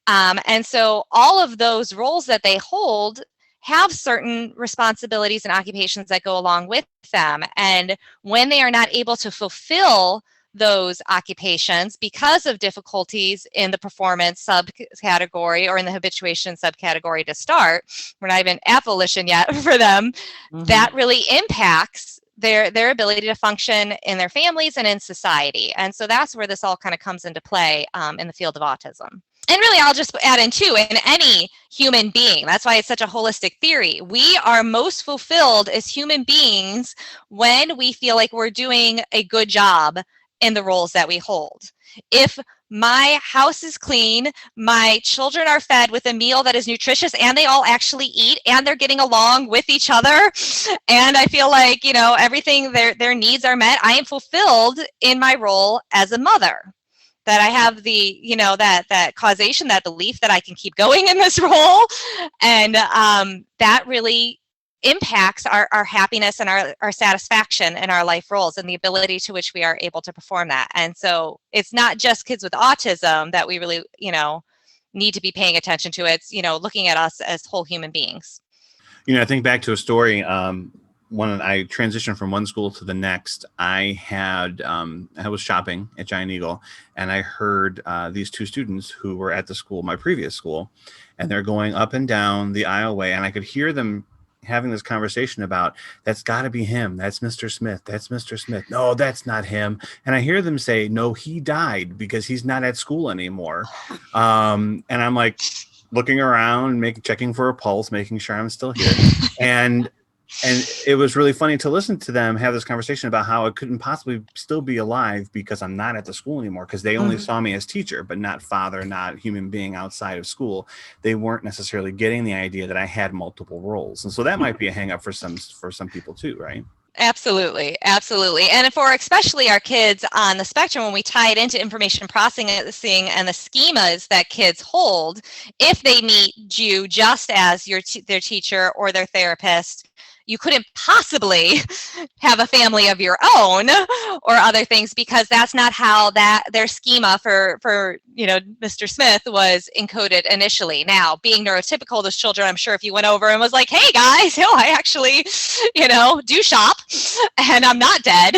And so all of those roles that they hold have certain responsibilities and occupations that go along with them. And when they are not able to fulfill those occupations because of difficulties in the performance subcategory or in the habituation subcategory to start, we're not even at volition yet for them, that really impacts their ability to function in their families and in society. And so that's where this all kind of comes into play in the field of autism. And really, I'll just add in too, in any human being, that's why it's such a holistic theory. We are most fulfilled as human beings when we feel like we're doing a good job in the roles that we hold. If my house is clean, my children are fed with a meal that is nutritious and they all actually eat and they're getting along with each other, and I feel like, everything, their needs are met, I am fulfilled in my role as a mother. That I have the, that causation, that belief that I can keep going in this role. And that really impacts our happiness and our satisfaction in our life roles and the ability to which we are able to perform that. And so it's not just kids with autism that we really, need to be paying attention to. It's, looking at us as whole human beings. I think back to a story. When I transitioned from one school to the next, I was shopping at Giant Eagle, and I heard these two students who were at the school, my previous school, and they're going up and down the aisleway, and I could hear them having this conversation about, that's got to be him. That's Mr. Smith. That's Mr. Smith. No, that's not him. And I hear them say, no, he died because he's not at school anymore. And I'm like looking around, checking for a pulse, making sure I'm still here. And it was really funny to listen to them have this conversation about how it couldn't possibly still be alive because I'm not at the school anymore, because they only saw me as teacher, but not father, not human being outside of school. They weren't necessarily getting the idea that I had multiple roles. And so that might be a hang up for some people too, right? Absolutely. And for especially our kids on the spectrum, when we tie it into information processing and the schemas that kids hold, if they meet you just as their teacher or their therapist, you couldn't possibly have a family of your own or other things, because that's not how their schema for Mr. Smith was encoded initially. Now, being neurotypical, those children, I'm sure if you went over and was like, hey guys, I actually, do shop and I'm not dead,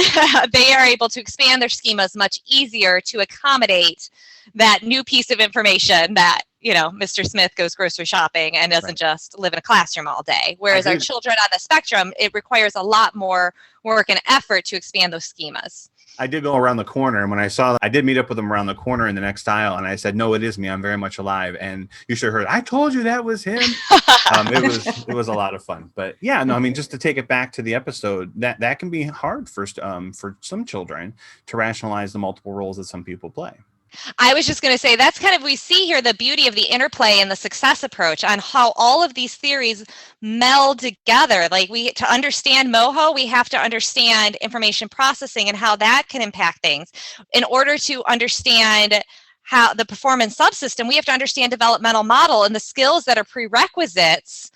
they are able to expand their schemas much easier to accommodate that new piece of information that, Mr. Smith goes grocery shopping and doesn't just live in a classroom all day. Whereas our children on the spectrum, it requires a lot more work and effort to expand those schemas. I did go around the corner, and when I saw that, I did meet up with them around the corner in the next aisle, and I said, no, it is me. I'm very much alive. And you should have heard, I told you that was him. It was a lot of fun. But yeah, no, I mean, just to take it back to the episode, that can be hard for some children to rationalize the multiple roles that some people play. I was just going to say, that's kind of, we see here the beauty of the interplay and the success approach on how all of these theories meld together. Like, to understand MOHO, we have to understand information processing and how that can impact things. In order to understand how the performance subsystem, we have to understand developmental model and the skills that are prerequisites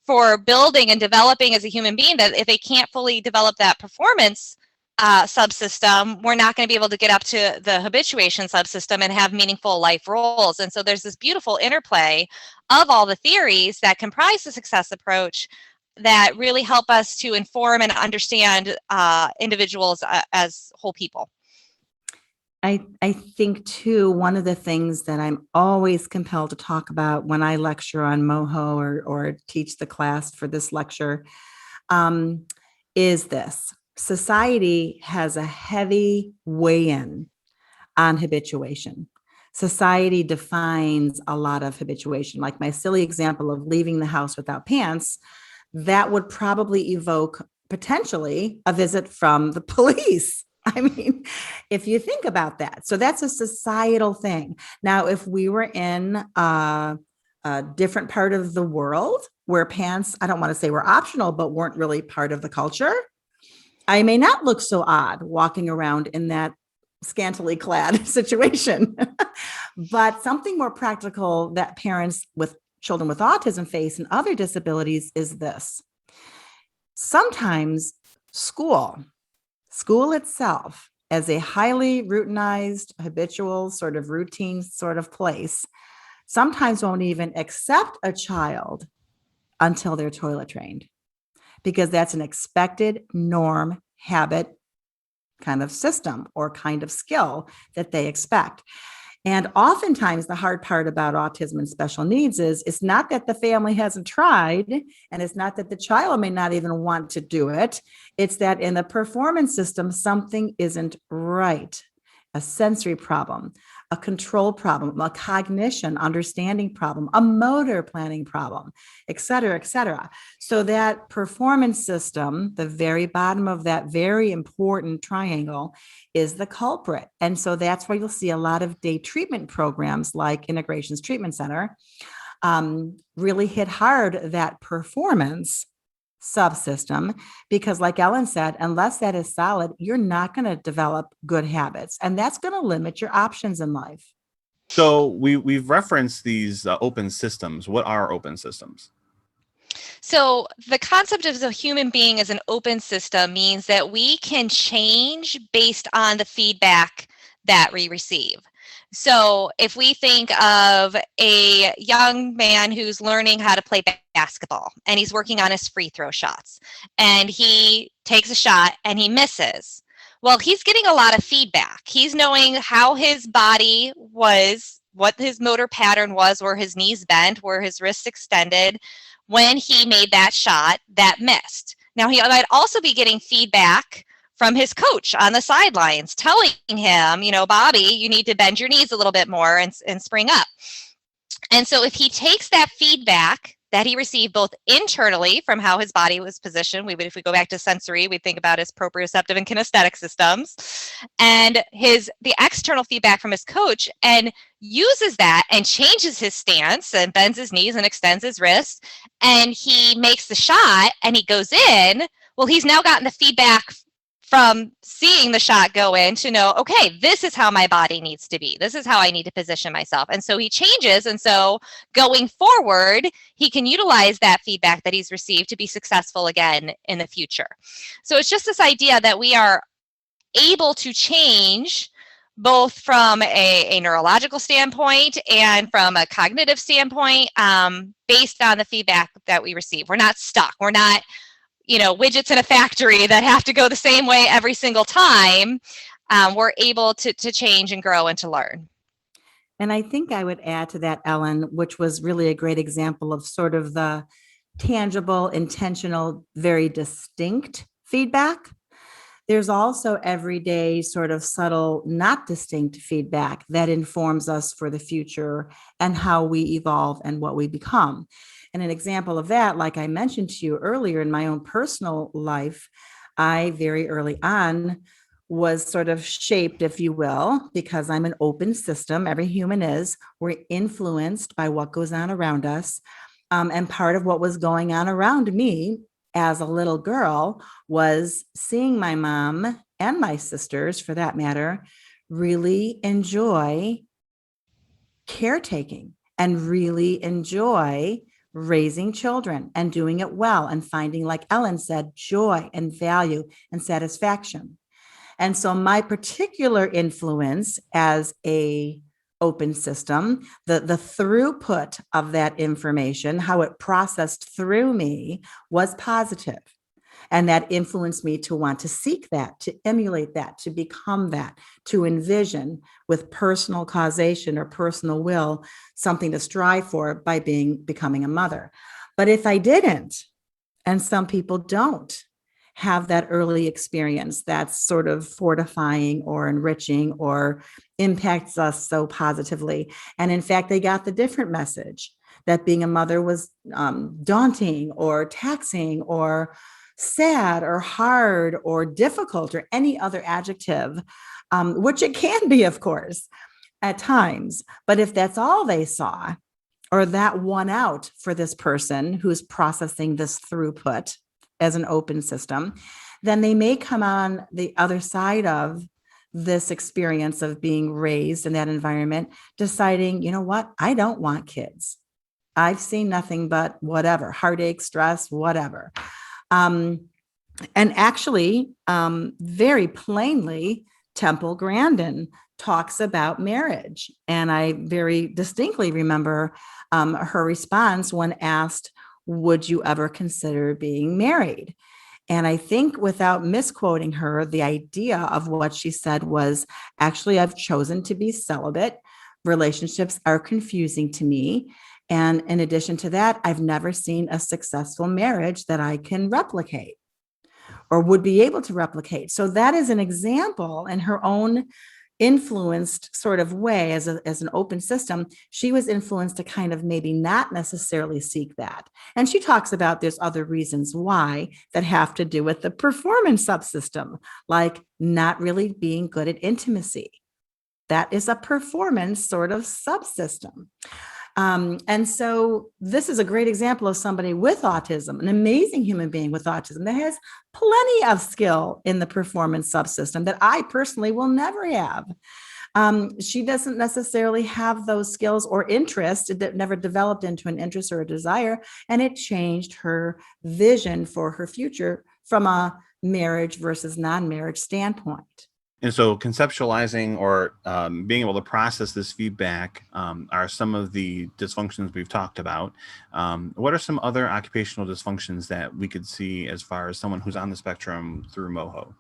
for building and developing as a human being, that if they can't fully develop that performance subsystem, we're not going to be able to get up to the habituation subsystem and have meaningful life roles. And so there's this beautiful interplay of all the theories that comprise the success approach that really help us to inform and understand individuals as whole people. I think too, one of the things that I'm always compelled to talk about when I lecture on MOHO or teach the class for this lecture is this. Society has a heavy weigh-in on habituation. Society defines a lot of habituation. Like my silly example of leaving the house without pants, that would probably evoke potentially a visit from the police. I mean, if you think about that. So that's a societal thing. Now, if we were in a different part of the world where pants, I don't want to say were optional, but weren't really part of the culture, I may not look so odd walking around in that scantily clad situation. But something more practical that parents with children with autism face and other disabilities is this. Sometimes school itself, as a highly routinized, habitual, sort of routine sort of place, sometimes won't even accept a child until they're toilet trained, because that's an expected norm, habit kind of system or kind of skill that they expect. And oftentimes the hard part about autism and special needs is it's not that the family hasn't tried, and it's not that the child may not even want to do it. It's that in the performance system, something isn't right. A sensory problem, a control problem, a cognition, understanding problem, a motor planning problem, et cetera, et cetera. So that performance system, the very bottom of that very important triangle, is the culprit. And so that's where you'll see a lot of day treatment programs like Integrations Treatment Center really hit hard that performance subsystem, because like Ellen said, unless that is solid, you're not going to develop good habits, and that's going to limit your options in life. So we've referenced these open systems. What are open systems? So the concept of the human being as an open system means that we can change based on the feedback that we receive. So if we think of a young man who's learning how to play basketball and he's working on his free throw shots and he takes a shot and he misses, well, he's getting a lot of feedback. He's knowing how his body was, what his motor pattern was, where his knees bent, where his wrists extended when he made that shot that missed. Now, he might also be getting feedback from his coach on the sidelines telling him, Bobby, you need to bend your knees a little bit more and spring up. And so if he takes that feedback that he received both internally from how his body was positioned, if we go back to sensory, we think about his proprioceptive and kinesthetic systems, and the external feedback from his coach, and uses that and changes his stance and bends his knees and extends his wrists, and he makes the shot and he goes in, well, he's now gotten the feedback from seeing the shot go in to know, okay, this is how my body needs to be. This is how I need to position myself. And so he changes. And so going forward, he can utilize that feedback that he's received to be successful again in the future. So it's just this idea that we are able to change both from a neurological standpoint and from a cognitive standpoint based on the feedback that we receive. We're not stuck. We're not widgets in a factory that have to go the same way every single time. We're able to change and grow and to learn. And I think I would add to that, Ellen, which was really a great example of sort of the tangible, intentional, very distinct feedback. There's also everyday sort of subtle, not distinct feedback that informs us for the future and how we evolve and what we become. And an example of that, like I mentioned to you earlier in my own personal life, I very early on was sort of shaped, if you will, because I'm an open system. Every human is. We're influenced by what goes on around us. And part of what was going on around me as a little girl was seeing my mom and my sisters, for that matter, really enjoy caretaking and really enjoy raising children and doing it well and finding, like Ellen said, joy and value and satisfaction. And so my particular influence as a open system, the throughput of that information, how it processed through me was positive. And that influenced me to want to seek that, to emulate that, to become that, to envision with personal causation or personal will, something to strive for by becoming a mother. But if I didn't, and some people don't have that early experience that's sort of fortifying or enriching or impacts us so positively. And in fact, they got the different message that being a mother was daunting or taxing or sad or hard or difficult or any other adjective, which it can be, of course, at times. But if that's all they saw, or that won out for this person who's processing this throughput as an open system, then they may come on the other side of this experience of being raised in that environment, deciding, you know what, I don't want kids. I've seen nothing but whatever, heartache, stress, whatever. And actually, very plainly, Temple Grandin talks about marriage. And I very distinctly remember her response when asked, would you ever consider being married? And I think, without misquoting her, the idea of what she said was, actually, I've chosen to be celibate. Relationships are confusing to me. And in addition to that, I've never seen a successful marriage that I can replicate or would be able to replicate. So that is an example in her own influenced sort of way as an open system. She was influenced to kind of maybe not necessarily seek that. And she talks about there's other reasons why that have to do with the performance subsystem, like not really being good at intimacy. That is a performance sort of subsystem. And so this is a great example of somebody with autism, an amazing human being with autism that has plenty of skill in the performance subsystem that I personally will never have. She doesn't necessarily have those skills or interest. It never developed into an interest or a desire, and it changed her vision for her future from a marriage versus non-marriage standpoint. And so conceptualizing or being able to process this feedback are some of the dysfunctions we've talked about. What are some other occupational dysfunctions that we could see as far as someone who's on the spectrum through MOHO?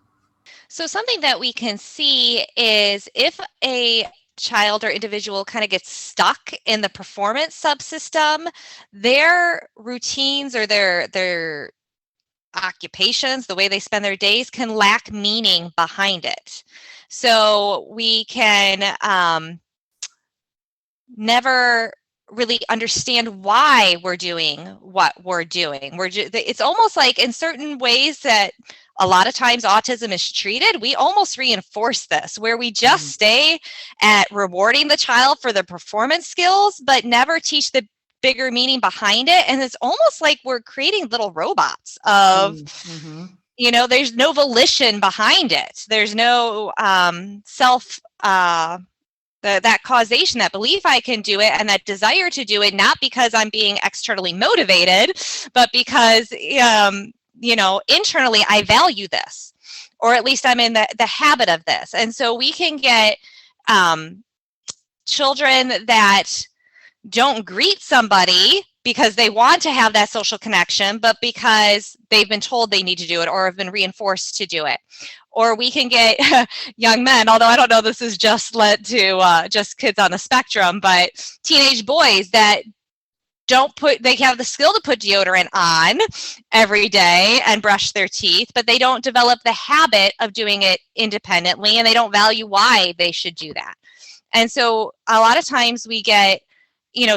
So something that we can see is if a child or individual kind of gets stuck in the performance subsystem, their routines or their occupations, the way they spend their days, can lack meaning behind it. So we can never really understand why we're doing what we're doing. It's almost like, in certain ways that a lot of times autism is treated, we almost reinforce this, where we just stay at rewarding the child for their performance skills, but never teach the bigger meaning behind it. And it's almost like we're creating little robots of, there's no volition behind it. There's no that causation, that belief I can do it, and that desire to do it, not because I'm being externally motivated, but because, internally I value this, or at least I'm in the habit of this. And so we can get children that don't greet somebody because they want to have that social connection, but because they've been told they need to do it or have been reinforced to do it. Or we can get young men, although I don't know this is just led to just kids on the spectrum, but teenage boys that they have the skill to put deodorant on every day and brush their teeth, but they don't develop the habit of doing it independently, and they don't value why they should do that. And so a lot of times we get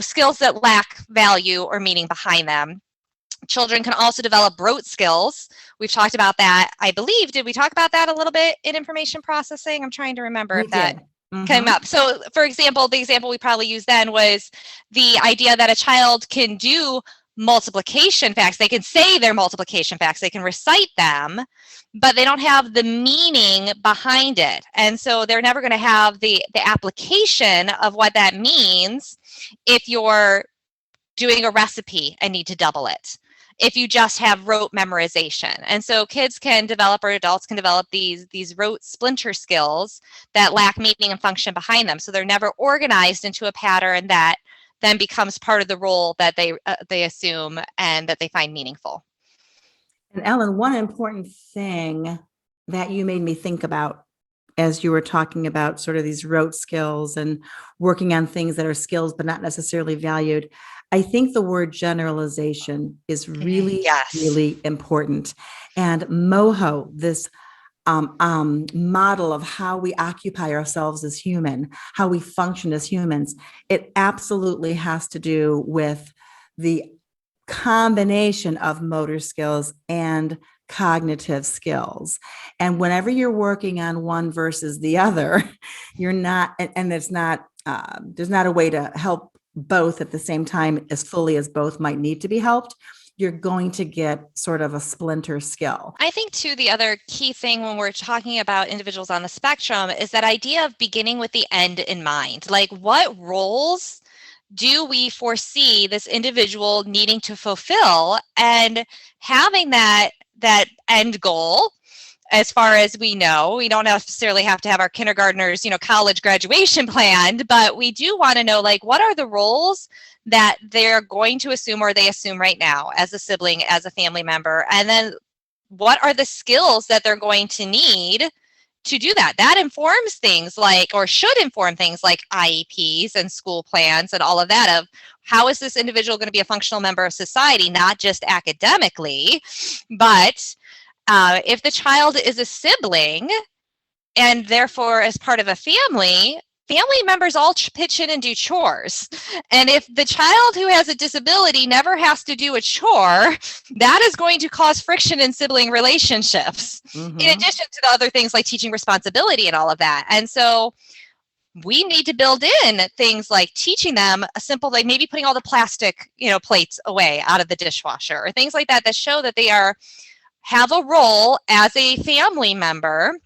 skills that lack value or meaning behind them. Children can also develop rote skills. We've talked about that, I believe. Did we talk about that a little bit in information processing? I'm trying to remember if that came up. So, for example, the example we probably used then was the idea that a child can do multiplication facts. They can say their multiplication facts, they can recite them, but they don't have the meaning behind it. And so they're never going to have the application of what that means if you're doing a recipe and need to double it, if you just have rote memorization. And so kids can develop, or adults can develop, these rote splinter skills that lack meaning and function behind them. So they're never organized into a pattern that then becomes part of the role that they assume and that they find meaningful. And Ellen, one important thing that you made me think about as you were talking about sort of these rote skills and working on things that are skills but not necessarily valued, I think the word generalization is really, Yes. really important. And MOHO, this model of how we occupy ourselves as human, how we function as humans, it absolutely has to do with the combination of motor skills and cognitive skills. And whenever you're working on one versus the other, you're not, and there's not a way to help both at the same time as fully as both might need to be helped. You're going to get sort of a splinter skill. I think, too, the other key thing when we're talking about individuals on the spectrum is that idea of beginning with the end in mind. Like, what roles do we foresee this individual needing to fulfill, and having that end goal? As far as we know, we don't necessarily have to have our kindergartners, college graduation planned, but we do want to know, like, what are the roles that they're going to assume, or they assume right now as a sibling, as a family member, and then what are the skills that they're going to need to do that. That informs things like, or should inform things like IEPs and school plans and all of that, of how is this individual going to be a functional member of society, not just academically, but if the child is a sibling and therefore as part of a family members all pitch in and do chores. And if the child who has a disability never has to do a chore, that is going to cause friction in sibling relationships, in addition to the other things like teaching responsibility and all of that. And so we need to build in things like teaching them a simple, like maybe putting all the plastic, plates away out of the dishwasher, or things like that, that show that they have a role as a family member,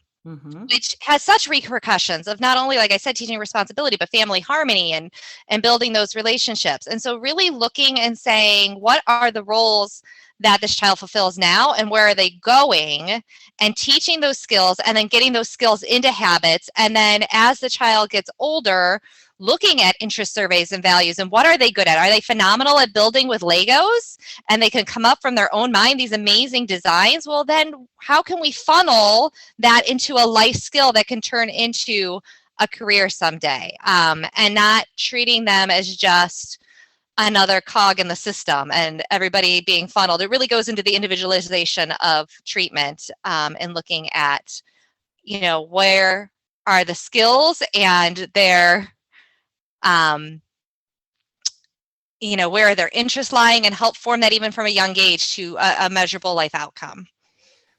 which has such repercussions of not only, like I said, teaching responsibility, but family harmony and building those relationships. And so really looking and saying, what are the roles that this child fulfills now, and where are they going, and teaching those skills, and then getting those skills into habits. And then as the child gets older, looking at interest surveys and values, and what are they good at? Are they phenomenal at building with Legos, and they can come up from their own mind these amazing designs? Well, then how can we funnel that into a life skill that can turn into a career someday, and not treating them as just another cog in the system and everybody being funneled. It really goes into the individualization of treatment, and looking at, where are the skills and their where are their interests lying, and help form that even from a young age to a measurable life outcome.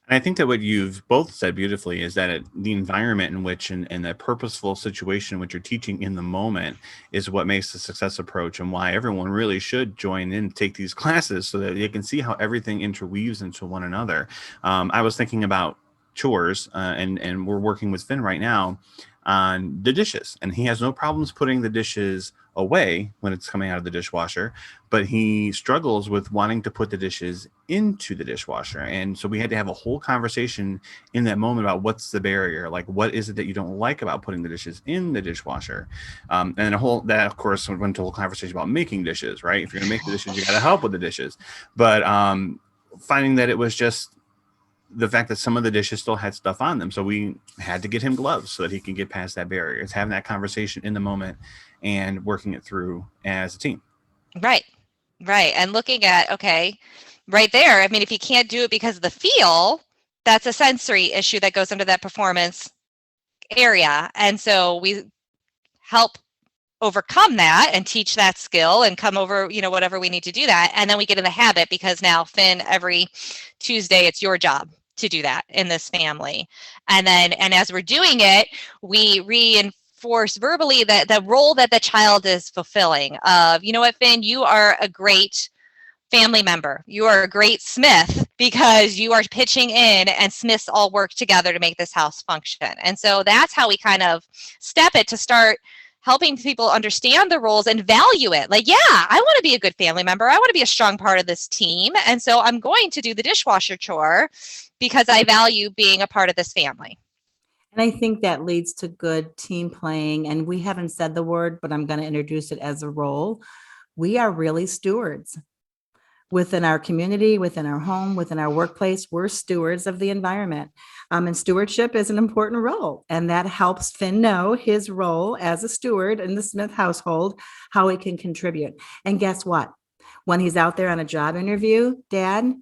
And I think that what you've both said beautifully is that the environment in which, and the purposeful situation in which you're teaching in the moment, is what makes the success approach, and why everyone really should join in, take these classes, so that you can see how everything interweaves into one another. I was thinking about chores, and we're working with Finn right now on the dishes, and he has no problems putting the dishes away when it's coming out of the dishwasher, but he struggles with wanting to put the dishes into the dishwasher. And so we had to have a whole conversation in that moment about what's the barrier, like what is it that you don't like about putting the dishes in the dishwasher, and that of course went to a whole conversation about making dishes, right? If you're gonna make the dishes, you got to help with the dishes. But finding that it was just the fact that some of the dishes still had stuff on them. So we had to get him gloves so that he can get past that barrier. It's having that conversation in the moment and working it through as a team. Right. And looking at, okay, right there, I mean, if you can't do it because of the feel, that's a sensory issue that goes under that performance area. And so we help overcome that and teach that skill and come over, whatever we need to do that. And then we get in the habit, because now, Finn, every Tuesday, it's your job to do that in this family. And as we're doing it, we reinforce verbally that the role that the child is fulfilling of, you know what, Finn, you are a great family member. You are a great smith because you are pitching in, and smiths all work together to make this house function. And so that's how we kind of step it to start helping people understand the roles and value it. Like, yeah, I want to be a good family member. I want to be a strong part of this team. And so I'm going to do the dishwasher chore because I value being a part of this family. And I think that leads to good team playing. And we haven't said the word, but I'm going to introduce it as a role. We are really stewards within our community, within our home, within our workplace. We're stewards of the environment. And stewardship is an important role. And that helps Finn know his role as a steward in the Smith household, how he can contribute. And guess what? When he's out there on a job interview, Dad,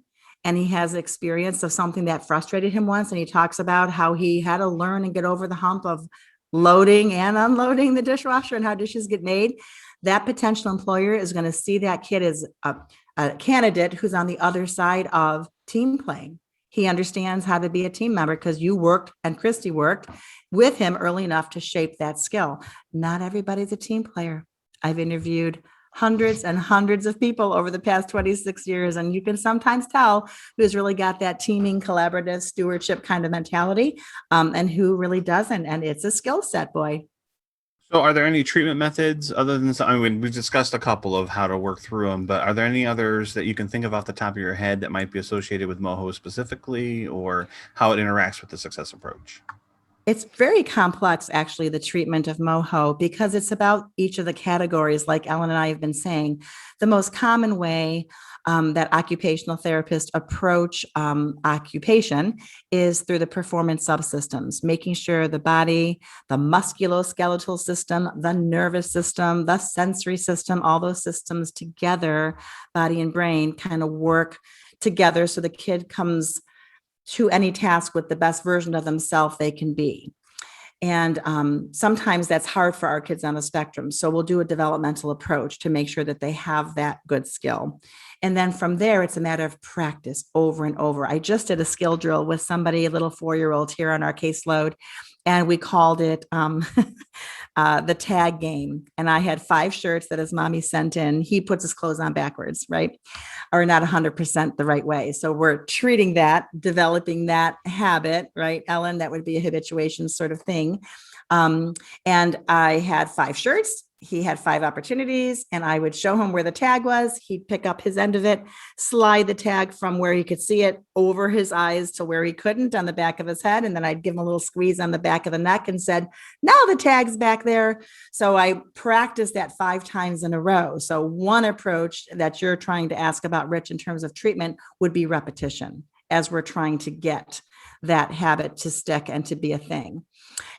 and he has experience of something that frustrated him once, and he talks about how he had to learn and get over the hump of loading and unloading the dishwasher and how dishes get made, that potential employer is going to see that kid as a candidate who's on the other side of team playing. He understands how to be a team member because you worked and Christy worked with him early enough to shape that skill. Not everybody's a team player. I've interviewed hundreds and hundreds of people over the past 26 years, and you can sometimes tell who's really got that teaming, collaborative stewardship kind of mentality, and who really doesn't. And it's a skill set, boy. So are there any treatment methods other than, I mean, we've discussed a couple of how to work through them, but are there any others that you can think of off the top of your head that might be associated with MOHO specifically, or how it interacts with the success approach? It's very complex, actually, the treatment of MOHO, because it's about each of the categories, like Ellen and I have been saying. The most common way that occupational therapists approach occupation is through the performance subsystems, making sure the body, the musculoskeletal system, the nervous system, the sensory system, all those systems together, body and brain, kind of work together so the kid comes to any task with the best version of themselves they can be. And sometimes that's hard for our kids on the spectrum. So we'll do a developmental approach to make sure that they have that good skill. And then from there, it's a matter of practice over and over. I just did a skill drill with somebody, a little 4-year-old here on our caseload, and we called it the tag game. And I had 5 shirts that his mommy sent in. He puts his clothes on backwards, right? Or not 100% the right way. So we're treating that, developing that habit, right, Ellen? That would be a habituation sort of thing. And I had 5 shirts. He had 5 opportunities, and I would show him where the tag was. He'd pick up his end of it, slide the tag from where he could see it over his eyes to where he couldn't on the back of his head. And then I'd give him a little squeeze on the back of the neck and said, now the tag's back there. So I practiced that 5 times in a row. So one approach that you're trying to ask about, Rich, in terms of treatment would be repetition, as we're trying to get that habit to stick and to be a thing.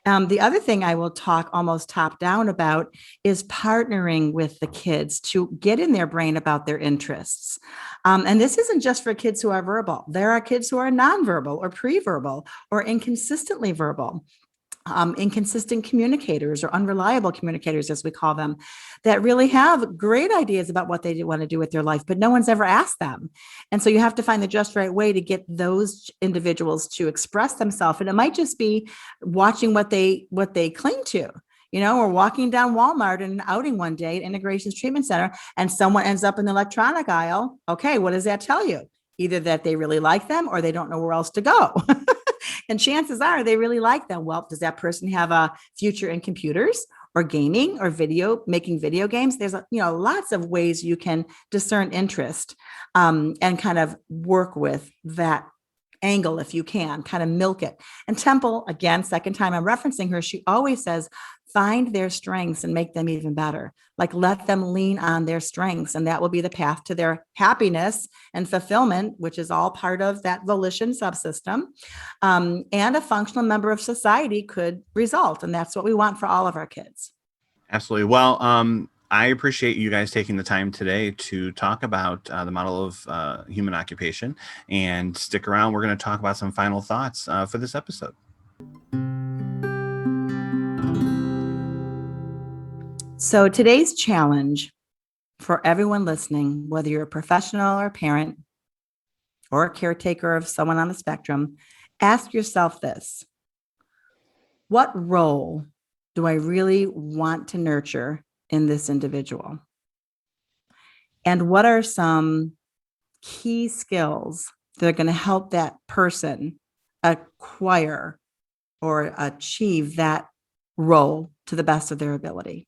The other thing I will talk almost top down about is partnering with the kids to get in their brain about their interests. And this isn't just for kids who are verbal. There are kids who are nonverbal or pre-verbal or inconsistently verbal. Inconsistent communicators or unreliable communicators, as we call them, that really have great ideas about what they want to do with their life, but no one's ever asked them. And so you have to find the just right way to get those individuals to express themselves. And it might just be watching what they cling to, or walking down Walmart in an outing one day at Integrations Treatment Center, and someone ends up in the electronic aisle. Okay, what does that tell you? Either that they really like them or they don't know where else to go. And chances are they really like them. Well, does that person have a future in computers or gaming or making video games? There's lots of ways you can discern interest and kind of work with that angle if you can, kind of milk it. And Temple, again, second time I'm referencing her, she always says, find their strengths and make them even better. Like, let them lean on their strengths, and that will be the path to their happiness and fulfillment, which is all part of that volition subsystem. And a functional member of society could result. And that's what we want for all of our kids. Absolutely. Well, I appreciate you guys taking the time today to talk about the model of human occupation, and stick around. We're going to talk about some final thoughts for this episode. So today's challenge for everyone listening, whether you're a professional or a parent or a caretaker of someone on the spectrum, ask yourself this: what role do I really want to nurture in this individual? And what are some key skills that are going to help that person acquire or achieve that role to the best of their ability.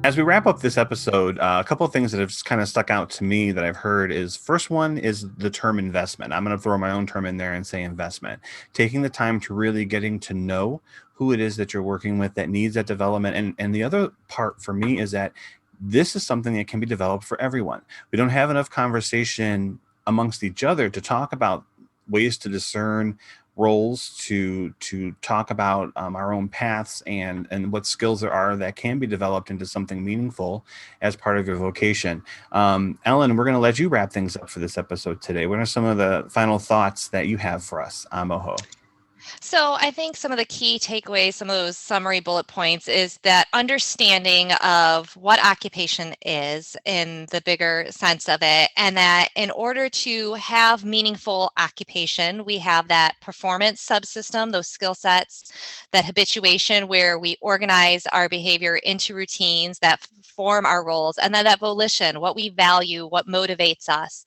As we wrap up this episode, a couple of things that have just kind of stuck out to me that I've heard is, first one is the term investment. I'm going to throw my own term in there and say investment. Taking the time to really getting to know who it is that you're working with that needs that development. And the other part for me is that this is something that can be developed for everyone. We don't have enough conversation amongst each other to talk about ways to discern roles, to talk about our own paths and what skills there are that can be developed into something meaningful as part of your vocation. Ellen, we're going to let you wrap things up for this episode today. What are some of the final thoughts that you have for us on MOHO? So I think some of the key takeaways, some of those summary bullet points, is that understanding of what occupation is in the bigger sense of it, and that in order to have meaningful occupation, we have that performance subsystem, those skill sets, that habituation where we organize our behavior into routines that form our roles, and then that volition, what we value, what motivates us.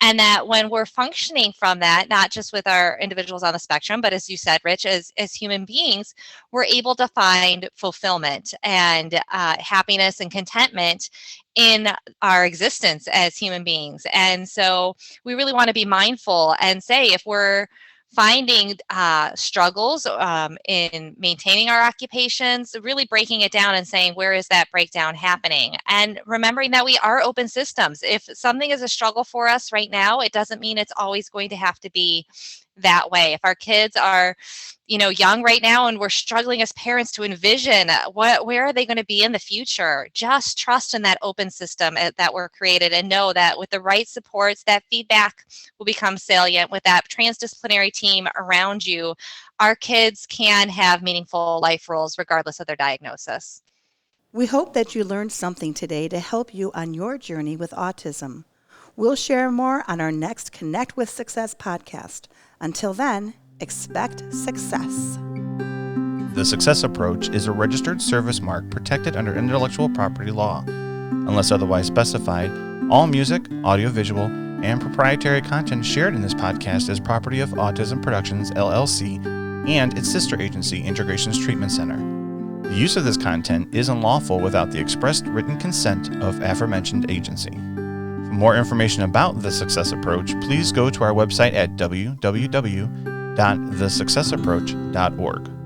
And that when we're functioning from that, not just with our individuals on the spectrum, but as you said, Rich, as human beings, we're able to find fulfillment and happiness and contentment in our existence as human beings. And so we really want to be mindful and say, if we're finding struggles in maintaining our occupations, really breaking it down and saying, where is that breakdown happening? And remembering that we are open systems. If something is a struggle for us right now, it doesn't mean it's always going to have to be that way. If our kids are, young right now and we're struggling as parents to envision where are they going to be in the future, just trust in that open system that we're created, and know that with the right supports, that feedback will become salient. With that transdisciplinary team around you, our kids can have meaningful life roles regardless of their diagnosis. We hope that you learned something today to help you on your journey with autism. We'll share more on our next Connect with Success podcast. Until then, expect success. The Success Approach is a registered service mark protected under intellectual property law. Unless otherwise specified, all music, audiovisual, and proprietary content shared in this podcast is property of Autism Productions, LLC, and its sister agency, Integrations Treatment Center. The use of this content is unlawful without the expressed written consent of aforementioned agency. For more information about the Success Approach, please go to our website at www.thesuccessapproach.org.